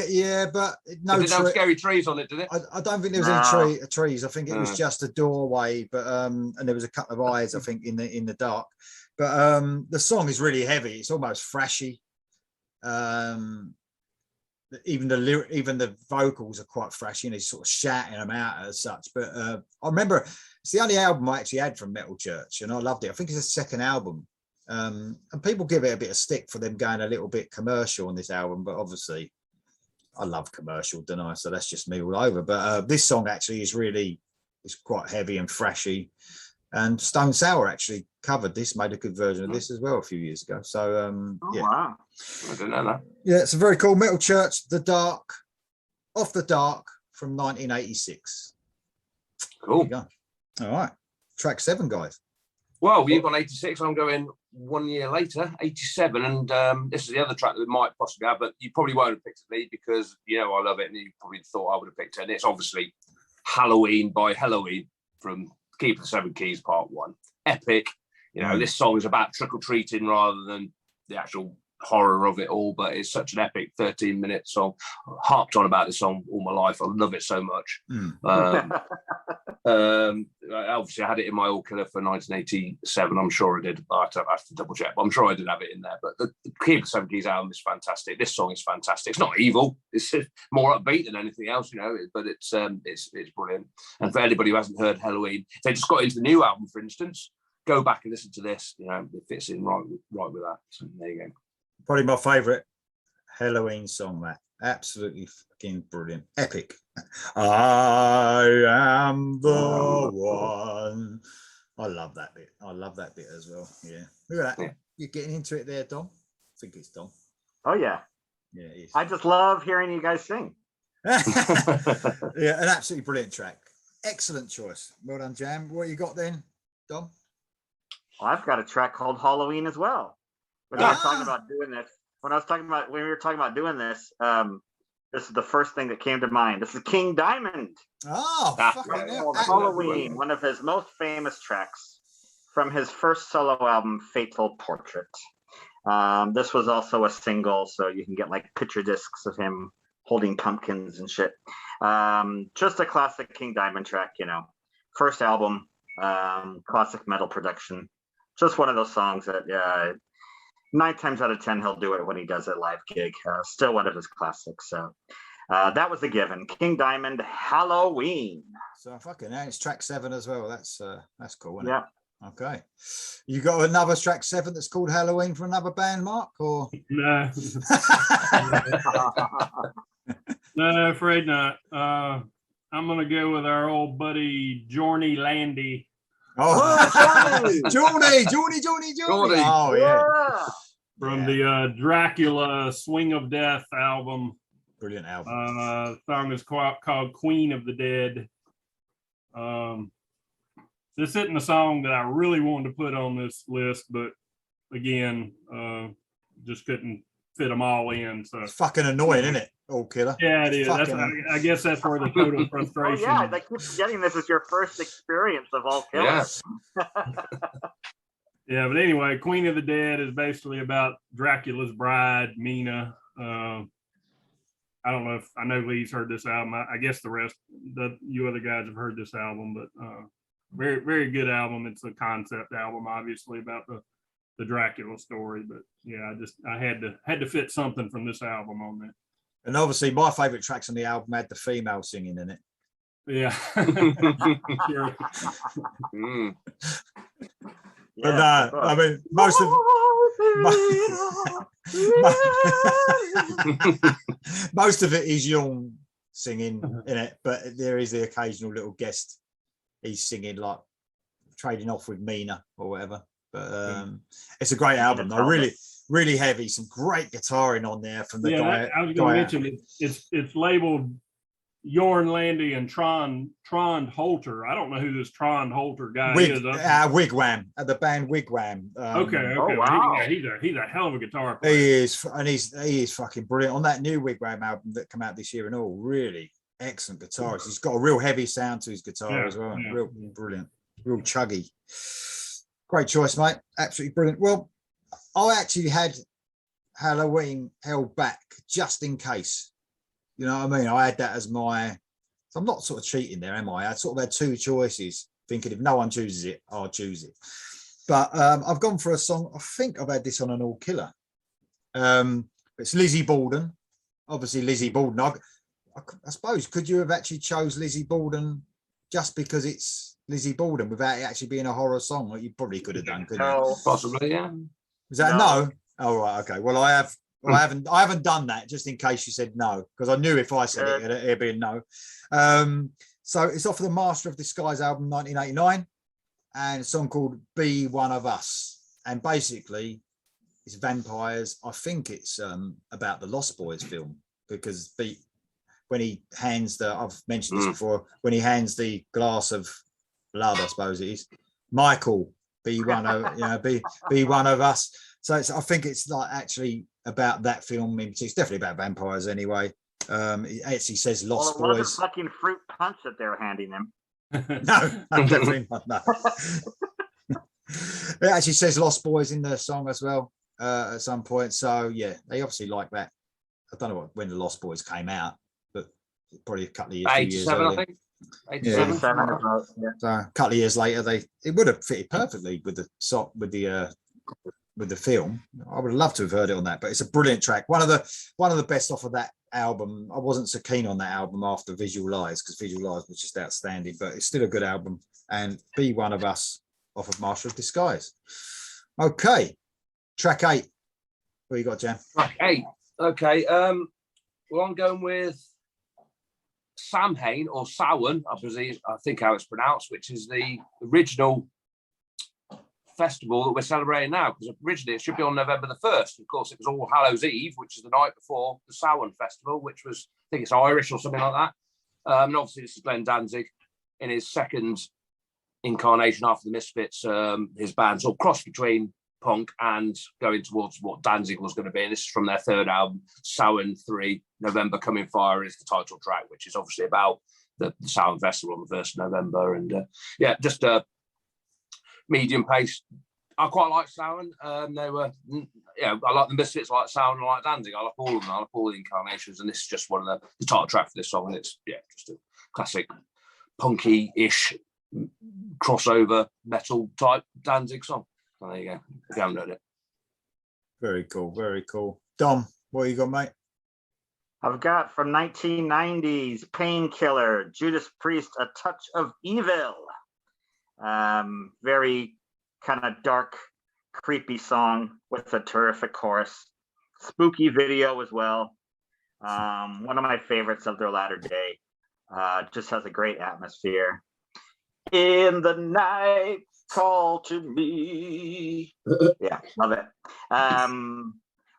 yeah, but no. Did it have scary trees on it? Did it? I don't think there was any trees. I think it was just a doorway, but and there was a couple of eyes, I think, in the dark. But the song is really heavy. It's almost thrashy. even the vocals are quite thrashy, and he's sort of shouting them out as such. But I remember it's the only album I actually had from Metal Church, and I loved it. I think it's the second album. And people give it a bit of stick for them going a little bit commercial on this album, but obviously I love commercial, don't I? So that's just me all over. But this song actually is quite heavy and thrashy. And Stone Sour actually covered this, made a good version of this as well a few years ago. So yeah. Wow. I don't know that. Yeah, it's a very cool Metal Church, The Dark, Off the Dark from 1986. Cool. All right. Track 7, guys. Well, you've gone 86. I'm going 1 year later, 87. And this is the other track that we might possibly have, but you probably won't have picked it, Lee, because you know I love it, and you probably thought I would have picked it. And it's obviously Halloween by Halloween from Keep the Seven Keys Part 1. Epic. You know, this song is about trick-or-treating rather than the actual horror of it all, but it's such an epic 13-minute song. I harped on about this song all my life. I love it so much. Obviously I had it in my All Killer for 1987. I'm sure I did. I have to double check, but I'm sure I did have it in there. But the Keep the Seven Keys album is fantastic. This song is fantastic. It's not evil. It's more upbeat than anything else, you know, but it's brilliant. And for anybody who hasn't heard Halloween, if they just got into the new album, for instance, go back and listen to this. You know, it fits in right with that. So there you go. Probably my favorite Halloween song, that. Absolutely fucking brilliant. Epic. I am the one. I love that bit. I love that bit as well. Yeah. Look at that. Yeah. You're getting into it there, Dom. I think it's Dom. Oh, yeah. Yeah, it is. I just love hearing you guys sing. Yeah, an absolutely brilliant track. Excellent choice. Well done, Jam. What you got then, Dom? Well, I've got a track called Halloween as well. When we were talking about doing this, when we were talking about doing this, this is the first thing that came to mind. This is King Diamond. Oh, fucking hell. Halloween, one of his most famous tracks from his first solo album, Fatal Portrait. This was also a single, so you can get like picture discs of him holding pumpkins and shit. Just a classic King Diamond track, you know. First album, classic metal production. Just one of those songs that 9 times out of 10 he'll do it when he does a live gig. Still one of his classics. So that was a given. King Diamond, Halloween. So fucking hell, it's track 7 as well. That's cool, isn't it? Okay. You got another track 7 that's called Halloween for another band, Mark? Or no? No, afraid not. I'm gonna go with our old buddy Johnny Landy. Oh, Johnny. Oh, yeah. From the Dracula Swing of Death album. Brilliant album. Song is called Queen of the Dead. This isn't a song that I really wanted to put on this list, but again, just couldn't fit them all in. So it's fucking annoying, isn't it? All Killer. Yeah, it is. I guess that's where the total frustration. Oh, yeah, I keep forgetting this is your first experience of All Killer. Yes. Yeah, but anyway, Queen of the Dead is basically about Dracula's bride, Mina. I don't know if I know Lee's heard this album. I guess you other guys have heard this album, but very, very good album. It's a concept album, obviously, about the Dracula story. But yeah, I had to fit something from this album on there. And obviously, my favorite tracks on the album had the female singing in it. Yeah. Sure. But I mean, most of it is Young singing in it, but there is the occasional little guest he's singing, like trading off with Mina or whatever. But it's a great album. Though. Really heavy. Some great guitaring on there from the guy. I was going to mention it's labeled Jorn Landy and Trond Holter. I don't know who this Trond Holter guy is. Wigwam, the band Wigwam. Okay. Oh, wow. He's a hell of a guitar player. He is, and he is fucking brilliant on that new Wigwam album that came out this year. And all really excellent guitarist. He's got a real heavy sound to his guitar as well. Real brilliant, real chuggy. Great choice, mate. Absolutely brilliant. Well, I actually had Halloween held back just in case. You know what I mean? I had that as so I'm not sort of cheating there, am I? I sort of had 2 choices, thinking if no one chooses it, I'll choose it. But I've gone for a song. I think I've had this on an All Killer. It's Lizzie Borden, obviously Lizzie Borden. I suppose, could you have actually chose Lizzie Borden just because it's Lizzie Borden without it actually being a horror song? Like you probably could have done, couldn't you? No, Possibly, yeah. Is that No. no? Oh, right, okay. Well, I haven't done that just in case you said no, because I knew if I said it, it'd be a no. So it's off of the Master of Disguise album, 1989, and a song called "Be One of Us," and basically it's vampires. I think it's about the Lost Boys film, because when he hands I've mentioned this before, when he hands the glass of blood, I suppose it is, Michael, be one of be one of us. So I think it's like actually about that film. It's definitely about vampires anyway. It actually says Lost well, it Boys. wasn't fucking fruit punch that they were handing him. No, definitely not. No. It actually says Lost Boys in the song as well at some point. So yeah, they obviously like that. I don't know when the Lost Boys came out, but probably a couple of years, 87, I think. 87. 87 about, yeah. So a couple of years later, it would have fitted perfectly with the film. I would have loved to have heard it on that, but it's a brilliant track. One of the best off of that album. I wasn't so keen on that album after Visual Eyes, because Visual Eyes was just outstanding, but it's still a good album. And Be One of Us off of Master of Disguise. Okay, track 8. What you got, Jan? Track 8. Okay. Well, I'm going with Samhain or Samhain, I think how it's pronounced, which is the original festival that we're celebrating now, because originally it should be on November the 1st. Of course, it was All Hallows Eve, which is the night before the Samhain festival, which was, I think it's Irish or something like that. And obviously this is Glenn Danzig in his second incarnation after the Misfits. His band's all cross between punk and going towards what Danzig was going to be. And this is from their third album, Samhain 3, November Coming Fire is the title track, which is obviously about the Samhain festival on the 1st of November. And just a medium pace. I quite like Samhain. They were, I like the Misfits, I like Samhain, I like Danzig. I like all of them. I like all the incarnations, and this is just one of the title track for this song. And it's just a classic punky-ish crossover metal type Danzig song. So there you go. If you haven't heard it. Very cool, very cool. Dom, what you got, mate? I've got from 1990s Painkiller, Judas Priest, A Touch of Evil. Very kind of dark, creepy song with a terrific chorus. Spooky video as well. One of my favorites of their latter day. Just has a great atmosphere. In the night, call to me. Yeah, love it.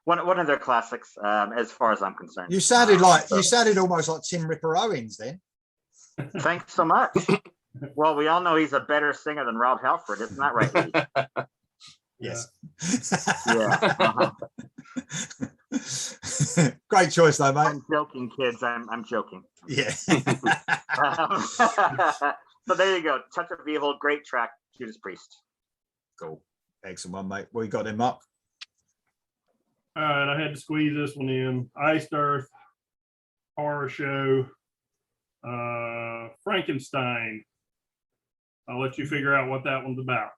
One of their classics, as far as I'm concerned. You sounded almost like Tim Ripper Owens then. Thanks so much. Well, we all know he's a better singer than Rob Halford, isn't that right, Lee? Yes. Yeah. Great choice, though, mate. I'm joking, kids. I'm joking. Yeah. So there you go. Touch of Evil, great track, Judas Priest. Cool. Excellent one, mate. What you got then, Mark? All right, I had to squeeze this one in. Iced Earth, Horror Show, Frankenstein. I'll let you figure out what that one's about.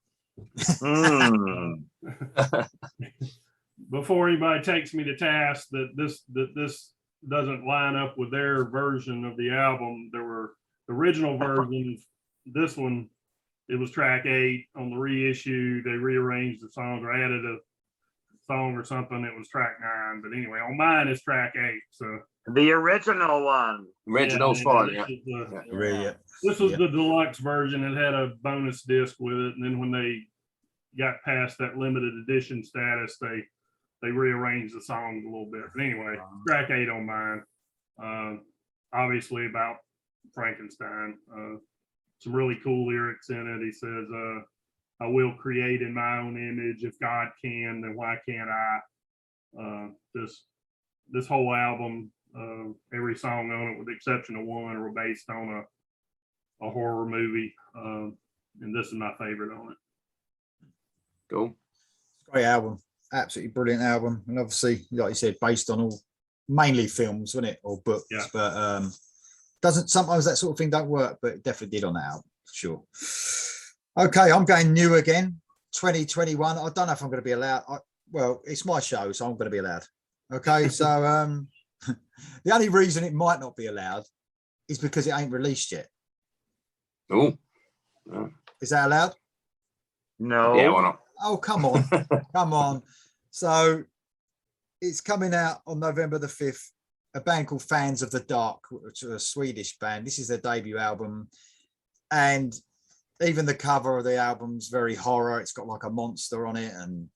Before anybody takes me to task that this doesn't line up with their version of the album, there were original versions. This one, it was track 8 on the reissue. They rearranged the songs or added a song or something. It was track 9, but anyway, on mine it's track 8. So the original one. Original's fine. This was the deluxe version. It had a bonus disc with it, and then when they got past that limited edition status, they rearranged the songs a little bit. But anyway, track 8 on mine. Obviously about Frankenstein. Some really cool lyrics in it. He says, I will create in my own image. If God can, then why can't I? This whole album, every song on it, with the exception of one, were based on a horror movie. And this is my favorite on it. Cool. Great album. Absolutely brilliant album. And obviously, like you said, based on all mainly films, wasn't it? Or books. Yeah. But sometimes that sort of thing don't work, but it definitely did on that album, for sure. Okay, I'm going new again. 2021. I don't know if I'm going to be allowed. Well, it's my show, so I'm going to be allowed. Okay, so The only reason it might not be allowed is because it ain't released yet. Oh, Is that allowed? No. yeah, why not? Oh, come on. Come on. So it's coming out on November the 5th. A band called Fans of the Dark, which are a Swedish band. This is their debut album. And even the cover of the album's very horror. It's got like a monster on it. And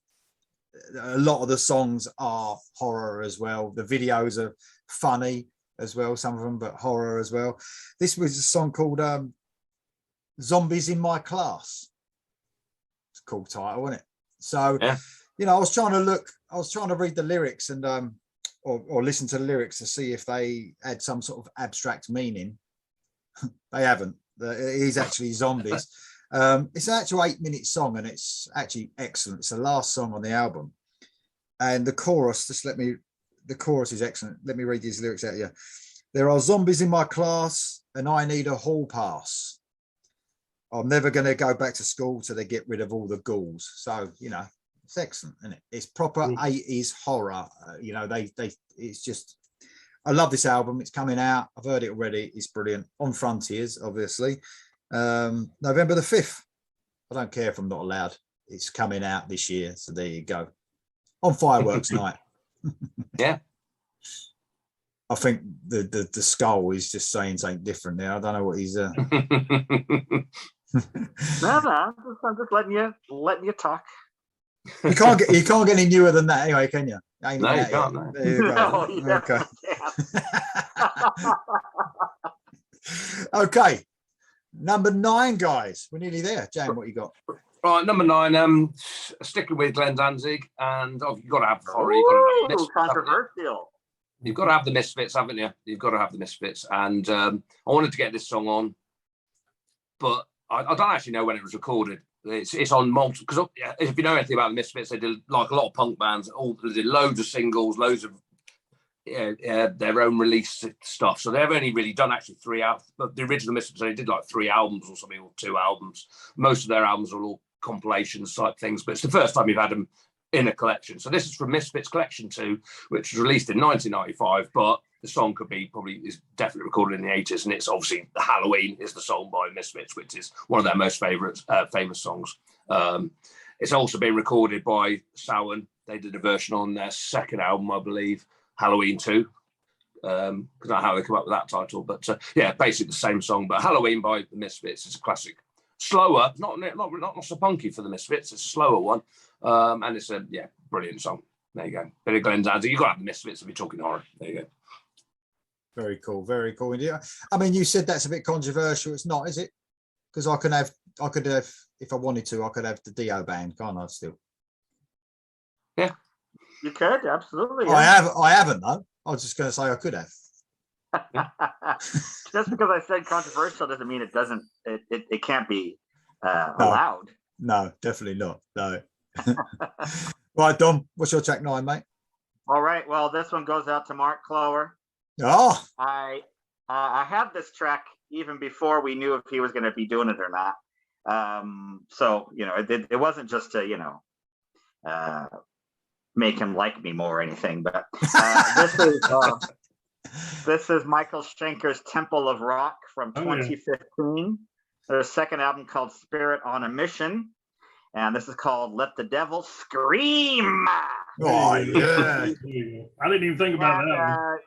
a lot of the songs are horror as well. The videos are funny as well, some of them, but horror as well. This was a song called Zombies in My Class. It's a cool title, isn't it? So, yeah. You know, I was trying to read the lyrics and or listen to the lyrics to see if they had some sort of abstract meaning. They haven't. It is actually zombies. It's an actual 8-minute song, and it's actually excellent. It's the last song on the album, and the chorus. The chorus is excellent. Let me read these lyrics out here. There are zombies in my class, and I need a hall pass. I'm never going to go back to school till they get rid of all the ghouls. So, you know, it's excellent, isn't it? It's proper 80s horror. You know, it's just, I love this album. It's coming out. I've heard it already. It's brilliant. On Frontiers, obviously. November the 5th. I don't care if I'm not allowed. It's coming out this year. So there you go. On Fireworks Night. Yeah. I think the skull is just saying something different there. I don't know what he's. No, I'm just letting you talk. You can't get any newer than that anyway, can you? No, you can't. No. There you go. No, yeah, Okay. Okay. Number 9, guys. We're nearly there. Jan, what you got? Right, number 9. Sticking with Glenn Danzig, and you've got to have horror. You've got to have Misfits, controversial. You've got to have the Misfits, haven't you? You've got to have the Misfits, and I wanted to get this song on, but I don't actually know when it was recorded. It's on multiple, because if you know anything about the Misfits, they did like a lot of punk bands. They did loads of singles, loads of their own release stuff. So they've only really done actually 3 out. But the original Misfits, they did like 3 albums or something, or 2 albums. Most of their albums are all compilations type things, but it's the first time you've had them in a collection. So this is from Misfits Collection 2, which was released in 1995, but the song is definitely recorded in the 80s, and it's obviously Halloween is the song by Misfits, which is one of their most famous songs. It's also been recorded by Samhain. They did a version on their second album, I believe, Halloween 2. I don't know how they come up with that title, but yeah, basically the same song, but Halloween by the Misfits is a classic. Slower, not so punky for the Misfits. It's a slower one, and it's a brilliant song. There you go. Bit of Glenn Danzig. You've got to have the Misfits if you're talking horror. There you go. Very cool. Very cool. I mean, you said that's a bit controversial. It's not, is it? Because I could have, if I wanted to, I could have the Dio band, can't I? Still. Yeah, you could absolutely. Yeah. I haven't though. I was just going to say I could have. Just because I said controversial doesn't mean it doesn't. It can't be allowed. No, definitely not. No. Right, Dom. What's your track 9, mate? All right. Well, this one goes out to Mark Cloer. Oh. I had this track even before we knew if he was going to be doing it or not. So you know, it wasn't just to make him like me more or anything, but this is Michael Schenker's Temple of Rock from 2015. Their second album called Spirit on a Mission, and this is called Let the Devil Scream. Oh yeah. I didn't even think about that.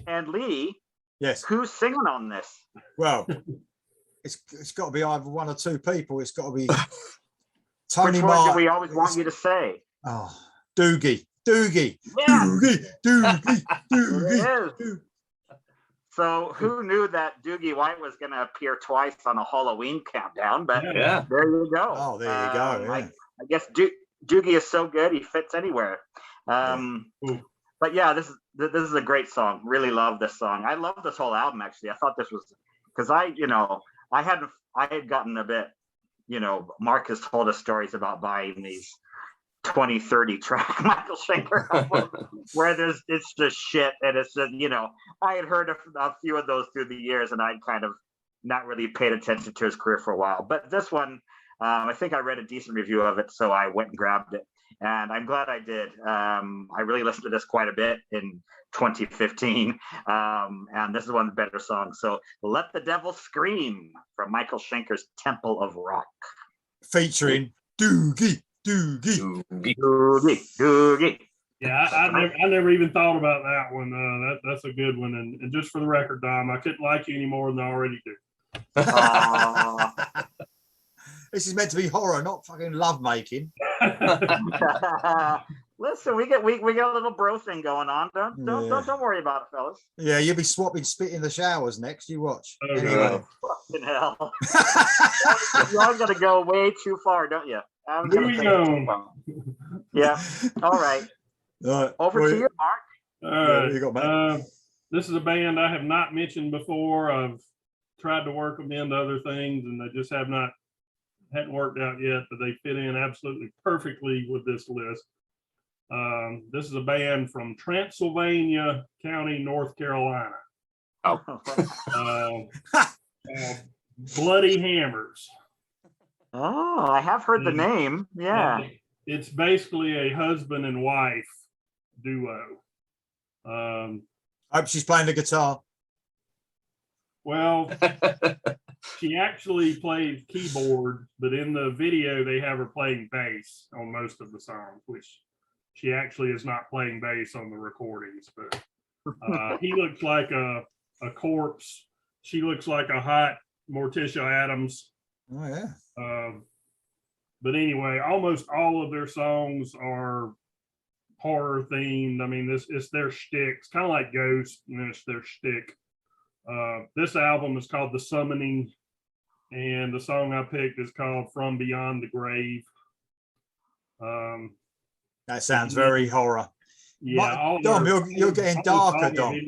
And Lee, yes, who's singing on this? Well, it's got to be either one or two people. It's got to be Tony Which one Mark. do we always want you to say? Oh, Doogie. Yeah. Doogie. It is. So who knew that Doogie White was going to appear twice on a Halloween countdown? But yeah, there you go. Oh, there you go. Yeah. I guess Doogie is so good he fits anywhere. But yeah, this is a great song. Really love this song. I love this whole album actually. I thought this was because I had gotten a bit, Mark has told us stories about buying these 20-30 track Michael Schenker albums where it's just shit, and it's just, I had heard a few of those through the years, and I'd kind of not really paid attention to his career for a while. But this one, I think I read a decent review of it, so I went and grabbed it. and I'm glad I did. I really listened to this quite a bit in 2015, and this is one of the better songs. So, "Let the Devil Scream" from Michael Schenker's Temple of Rock. Featuring Doogie. Doogie. Yeah, I never even thought about that one. That's a good one. And just for the record, Dom, I couldn't like you any more than I already do. This is meant to be horror, not fucking love making. Listen, we get a little bro thing going on. Don't worry about it, fellas. Yeah, you'll be swapping spit in the showers next. You watch. Oh, Anyway. Fucking hell. Y'all gotta go way too far, don't you? Moving on. Yeah. All right. Over to you, Mark. All right. You got, mate? This is a band I have not mentioned before. I've tried to work them into other things, and they just hadn't worked out yet, but they fit in absolutely perfectly with this list. This is a band from Transylvania County, North Carolina. Bloody Hammers. Oh, I have heard the name. Yeah. It's basically a husband and wife duo. I hope she's playing the guitar. Well, she actually plays keyboard, but in the video they have her playing bass on most of the songs, which she actually is not playing bass on the recordings. But he looks like a corpse. She looks like a hot Morticia Adams. Oh yeah. But anyway, almost all of their songs are horror themed. I mean, it's their shtick. It's kind of like Ghost, it's their shtick. This album is called The Summoning, and the song I picked is called From Beyond the Grave. That sounds very horror. Yeah, Dom, you're getting darker, Dom.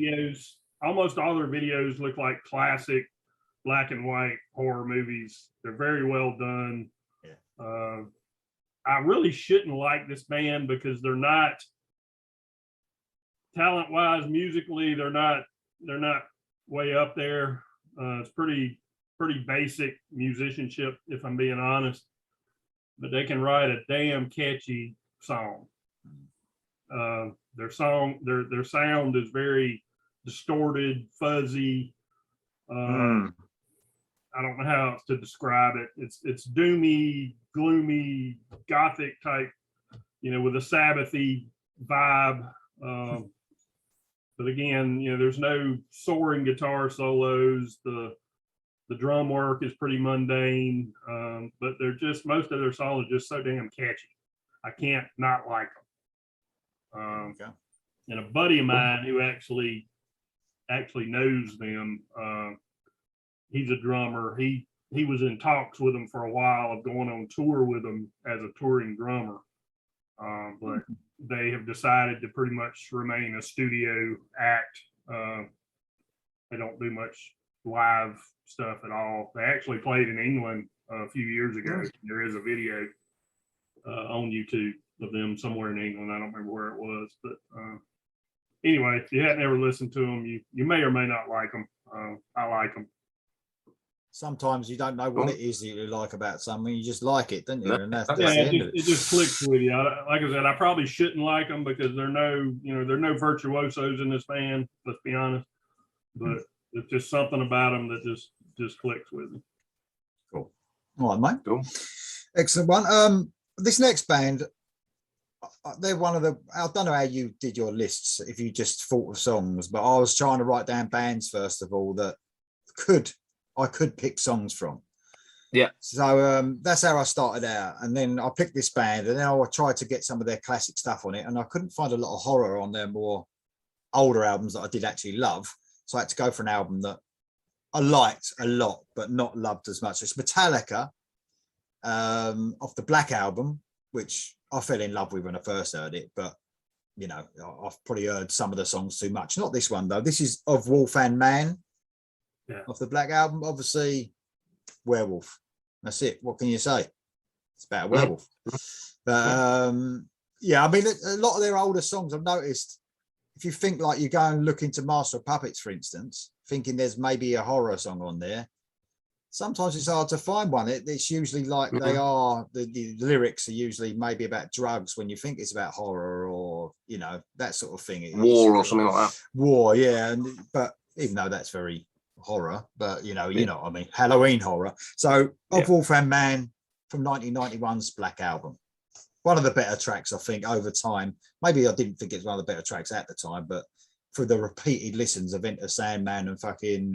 Almost all their videos look like classic black and white horror movies. They're very well done. Yeah. I really shouldn't like this band because they're not talent-wise, musically, they're not way up there. It's pretty basic musicianship, if I'm being honest. But they can write a damn catchy song. Their sound is very distorted, fuzzy. I don't know how else to describe it. It's doomy, gloomy, gothic type, with a Sabbathy vibe. But again, there's no soaring guitar solos. The drum work is pretty mundane, but most of their songs are just so damn catchy. I can't not like them. Okay. And a buddy of mine who actually knows them, he's a drummer. He was in talks with them for a while of going on tour with them as a touring drummer, but they have decided to pretty much remain a studio act. They don't do much live stuff at all. They actually played in England a few years ago. There is a video on YouTube of them somewhere in England. I don't remember where it was, but anyway, if you hadn't ever listened to them, you may or may not like them. I like them. Sometimes you don't know what it is that you like about something. You just like it, don't you? And that's the Yeah, end of it. it just clicks with you. Like I said, I probably shouldn't like them because there are no virtuosos in this band. Let's be honest, but it's just something about them that just clicks with me. Cool. All right, mate. Cool. Excellent one. This next band, they're one of the. I don't know how you did your lists. If you just thought of songs, but I was trying to write down bands first of all that I could pick songs from. Yeah. So that's how I started out. And then I picked this band and then I tried to get some of their classic stuff on it. And I couldn't find a lot of horror on their more older albums that I did actually love. So I had to go for an album that I liked a lot, but not loved as much. It's Metallica off the Black Album, which I fell in love with when I first heard it. But, I've probably heard some of the songs too much. Not this one, though. This is Of Wolf and Man. Yeah. Off the Black Album, obviously werewolf. That's it. What can you say? It's about a werewolf. But I mean, a lot of their older songs I've noticed, if you think like you go and look into Master of Puppets, for instance, thinking there's maybe a horror song on there, sometimes it's hard to find one. It's usually like they are, the lyrics are usually maybe about drugs when you think it's about horror or, you know, that sort of thing. War or something like that. War, yeah. But even though that's very horror, but you know what I mean, Halloween horror. So Of Wolf and Man from 1991's Black Album. One of the better tracks, I think, over time. Maybe I didn't think it's one of the better tracks at the time, but for the repeated listens of Enter Sandman and fucking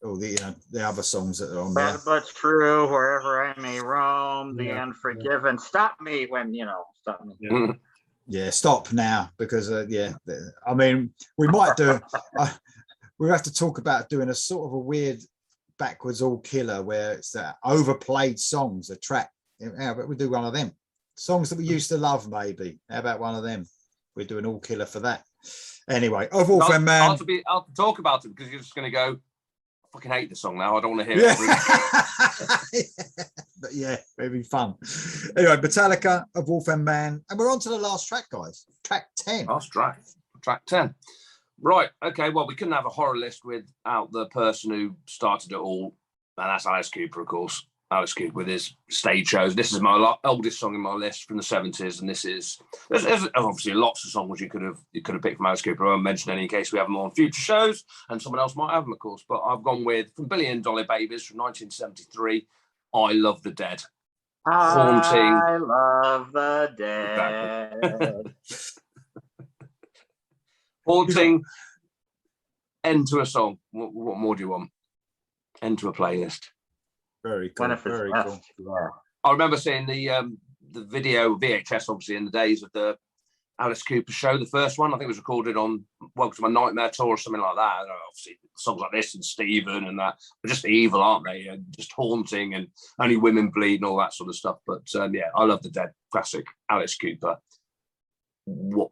all the, you know, the other songs that are on there. But true, wherever I may roam, the unforgiven. Stop me when, you know, stop me. Yeah, stop now, because I mean, we might do. We have to talk about doing a sort of a weird backwards all killer where it's overplayed songs, a track. How about we do one of them? Songs that we used to love, maybe. How about one of them? We're doing all killer for that. Anyway, Of Wolf and Man. I'll have to talk about it because you're just going to go, I fucking hate the song now. I don't want to hear it. But yeah, it'd be fun. Anyway, Metallica, Of Wolf and Man. And we're on to the last track, guys. Track 10. Last track. Track 10. Right. Okay. Well, we couldn't have a horror list without the person who started it all. And that's Alice Cooper, of course. Alice Cooper with his stage shows. This is my oldest song in my list from the 70s, and there's obviously lots of songs you could have picked from Alice Cooper. I won't mention any in case we have them on future shows, and someone else might have them, of course. But I've gone with from Billion Dollar Babies from 1973. I Love the Dead. Haunting. I love the dead. Exactly. Haunting. End to a song. What more do you want? End to a playlist. Very cool. Very cool. Yeah. I remember seeing the video VHS, obviously, in the days of the Alice Cooper show, the first one. I think it was recorded on Welcome to My Nightmare tour or something like that. Obviously, songs like this and Stephen and that are just evil, aren't they? Just haunting and Only Women Bleed and all that sort of stuff. But yeah, I Love the Dead, classic Alice Cooper. What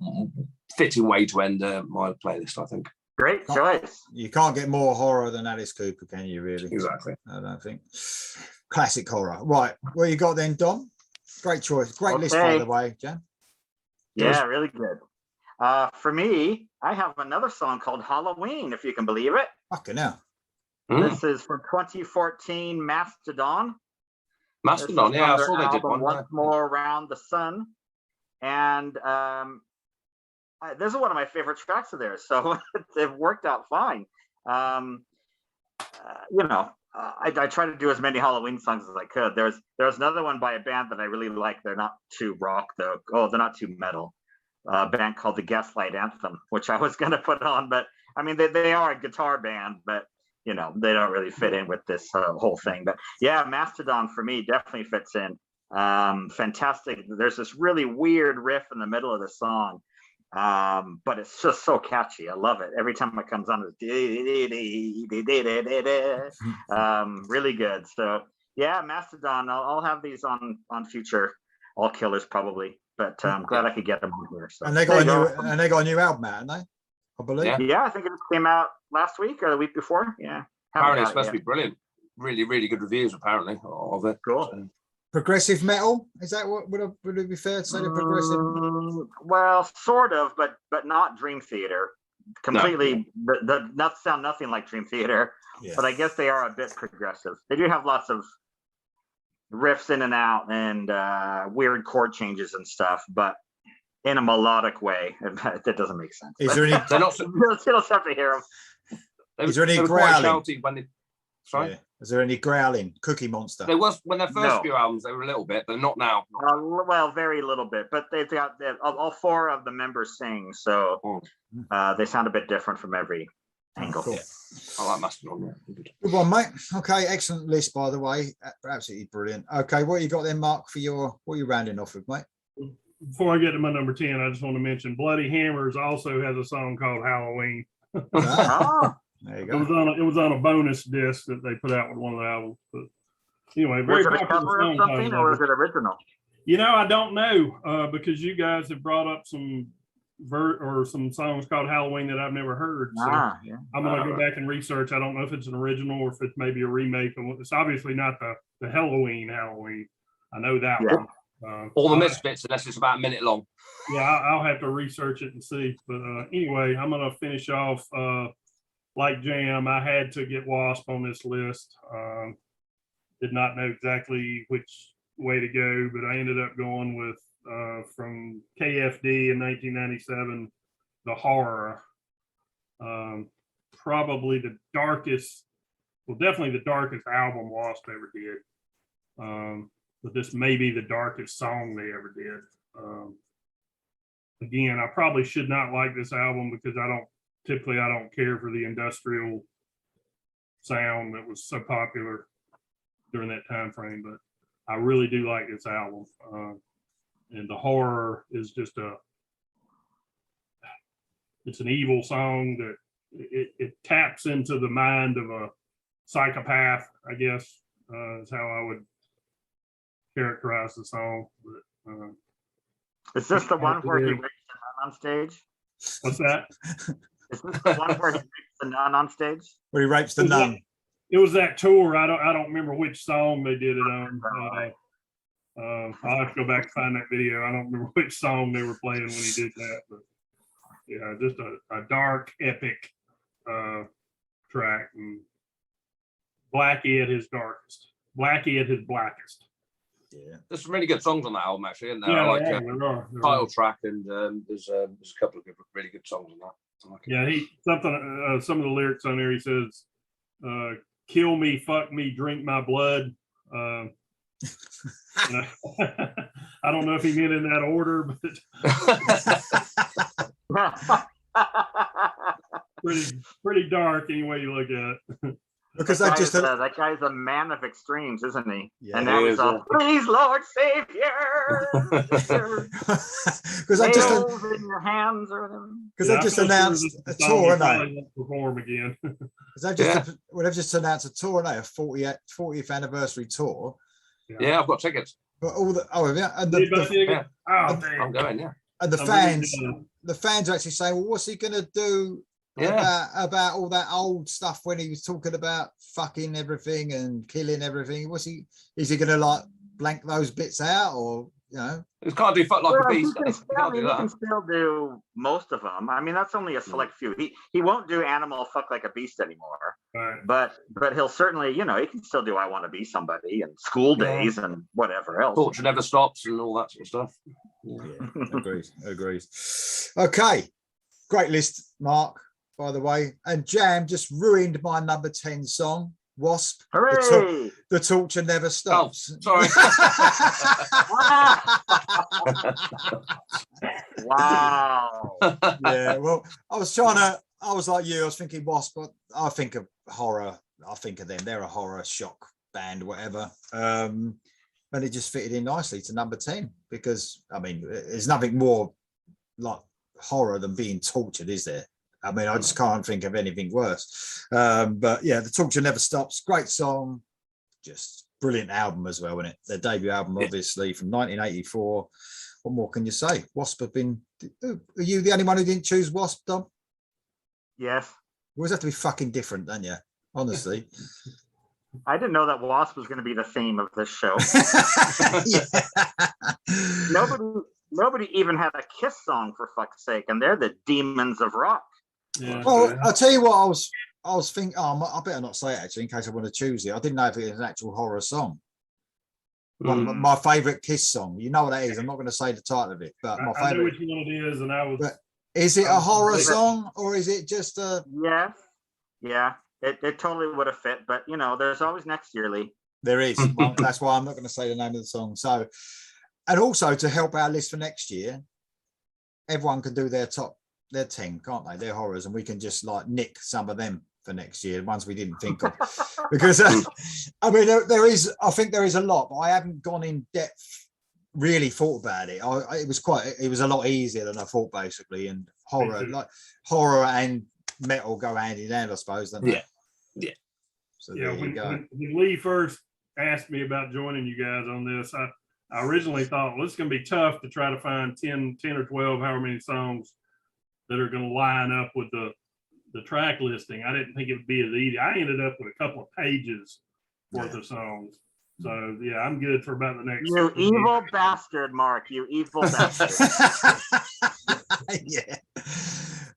fitting way to end my playlist, I think. Great choice. You can't get more horror than Alice Cooper, can you, really? Exactly. I don't think. Classic horror. Right. What you got then, Dom? Great choice. Great list, by the way, Jan. Yeah, really good. For me, I have another song called Halloween, if you can believe it. Fucking hell. This is from 2014 Mastodon. Mastodon, yeah, I saw they did one. Once More Around the Sun. And this is one of my favorite tracks of theirs, so it worked out fine. You know, I try to do as many Halloween songs as I could. There's another one by a band that I really like. They're not too rock though. Oh, they're not too metal. A band called the Gaslight Anthem, which I was going to put on, but I mean they are a guitar band, but you know they don't really fit in with this whole thing. But yeah, Mastodon for me definitely fits in. Fantastic. There's this really weird riff in the middle of the song. But it's just so catchy. I love it. Every time it comes on, it's really good. So yeah, Mastodon. I'll have these on future All Killers probably. But I'm glad I could get them on here. So and they got a new album out, haven't they? I believe. Yeah, I think it came out last week or the week before. Yeah. Apparently it's supposed to be brilliant. Really, really good reviews apparently of it. Cool. So. Progressive metal, is that what would it be fair to say? The progressive? Well, sort of, but not Dream Theater. Completely, no. Not sound nothing like Dream Theater, but I guess they are a bit progressive. They do have lots of riffs in and out and weird chord changes and stuff, but in a melodic way. That doesn't make sense. Is there any? They're not. You'll just have to hear them. Is there any growling? Sorry. Yeah. Is there any growling? Cookie Monster. There was when their first few albums. They were a little bit, but not now. Well, very little bit. But they've got all four of the members sing, so they sound a bit different from every angle. Cool. Yeah. I like Mastodon. Good one, mate. Okay, excellent list, by the way. Absolutely brilliant. Okay, what you got then, Mark? What are you rounding off with, mate? Before I get to my number 10, I just want to mention Bloody Hammers also has a song called Halloween. There you go. It was on a bonus disc that they put out with one of the albums. But anyway, very was it a cover of something or was it original? You know, I don't know because you guys have brought up some songs called Halloween that I've never heard. So I'm going to go back and research. I don't know if it's an original or if it's maybe a remake. It's obviously not the Halloween. I know that one. All the Misfits, unless it's about a minute long. Yeah, I'll have to research it and see. But anyway, I'm going to finish off like Jam, I had to get Wasp on this list. Did not know exactly which way to go, but I ended up going with from KFD in 1997, The Horror. Probably the darkest, well, definitely the darkest album Wasp ever did. But this may be the darkest song they ever did. Again, I probably should not like this album because I don't care for the industrial sound that was so popular during that time frame, but I really do like this album. And The Horror is just it's an evil song that it taps into the mind of a psychopath, I guess, is how I would characterize the song. But, is this the one where he rapes a nun on stage? What's that? Is this the one where he rapes the nun on stage? Where he rapes the nun. It was that tour. I don't remember which song they did it on. I'll have to go back and find that video. I don't remember which song they were playing when he did that, but yeah, just a dark, epic track. And Blackie at his darkest, Blackie at his blackest. Yeah, there's some really good songs on that album, actually, isn't there? Yeah, I like there title track, and there's a couple of really good songs on that. I like it. Yeah, some of the lyrics on there, he says, kill me, fuck me, drink my blood. I don't know if he meant in that order, but pretty dark any way you look at it. Because that guy's a man of extremes, isn't he? Yeah, and that was please, Lord Savior. Because I just in your hands or whatever. Because they just announced a tour, haven't they? Perform again. They've just announced a tour, haven't they? A 40th anniversary tour. Yeah, I've got tickets. But all the I'm going. Yeah, and the fans are actually saying, well, what's he going to do about all that old stuff when he was talking about fucking everything and killing everything? Is he going to like blank those bits out, or he can't do fuck like a beast. He can still do most of them. I mean, that's only a select few. He won't do Animal Fuck Like a Beast anymore. Right. But he'll certainly, he can still do I Want to Be Somebody and School Days and whatever else. Torture Never Stops and all that sort of stuff. Yeah, agreed. Okay, great list, Mark, by the way. And Jam just ruined my number 10 song, Wasp. Hooray! The Torture Never Stops. Oh, sorry. Wow. Yeah, well, I was like you, I was thinking Wasp, but I think of horror. I think of them. They're a horror shock band, whatever. And it just fitted in nicely to number 10 because, I mean, there's nothing more like horror than being tortured, is there? I mean, I just can't think of anything worse. But yeah, The Torture Never Stops. Great song. Just brilliant album as well, isn't it? Their debut album, obviously, from 1984. What more can you say? Wasp have been... Are you the only one who didn't choose Wasp, Dom? Yes. You always have to be fucking different, don't you? Honestly. I didn't know that Wasp was going to be the theme of this show. Nobody even had a Kiss song, for fuck's sake, and they're the demons of rock. Yeah. Well, I'll tell you what I was thinking. I better not say it actually, in case I want to choose it. I didn't know if it was an actual horror song. One of my favorite Kiss song. You know what that is. I'm not going to say the title of it, but my favorite. I know which one it is, and I was. But is it a horror song or is it just a? Yes. Yeah. It totally would have fit, but there's always next year, Lee. There is. Well, that's why I'm not going to say the name of the song. So, and also to help our list for next year, everyone can do their 10, can't they? Their horrors, and we can just like nick some of them for next year, ones we didn't think of. Because I mean, I think there is a lot, but I haven't gone in depth, really thought about it. It was a lot easier than I thought, basically. And horror and metal go hand in hand, I suppose. Don't they? Yeah. So there you go. When Lee first asked me about joining you guys on this, I originally thought, well, it's going to be tough to try to find 10 or 12, however many songs that are going to line up with the track listing. I didn't think it would be as easy. I ended up with a couple of pages worth of songs. So yeah, I'm good for about the next. You evil bastard, Mark. You evil bastard. Yeah.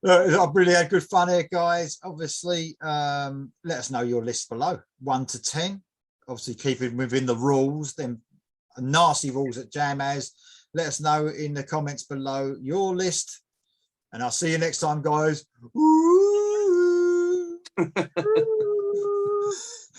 I've really had good fun here, guys. Obviously, let us know your list below, 1 to 10. Obviously, keep it within the rules, them nasty rules that Jam has. Let us know in the comments below your list. And I'll see you next time, guys. Ooh.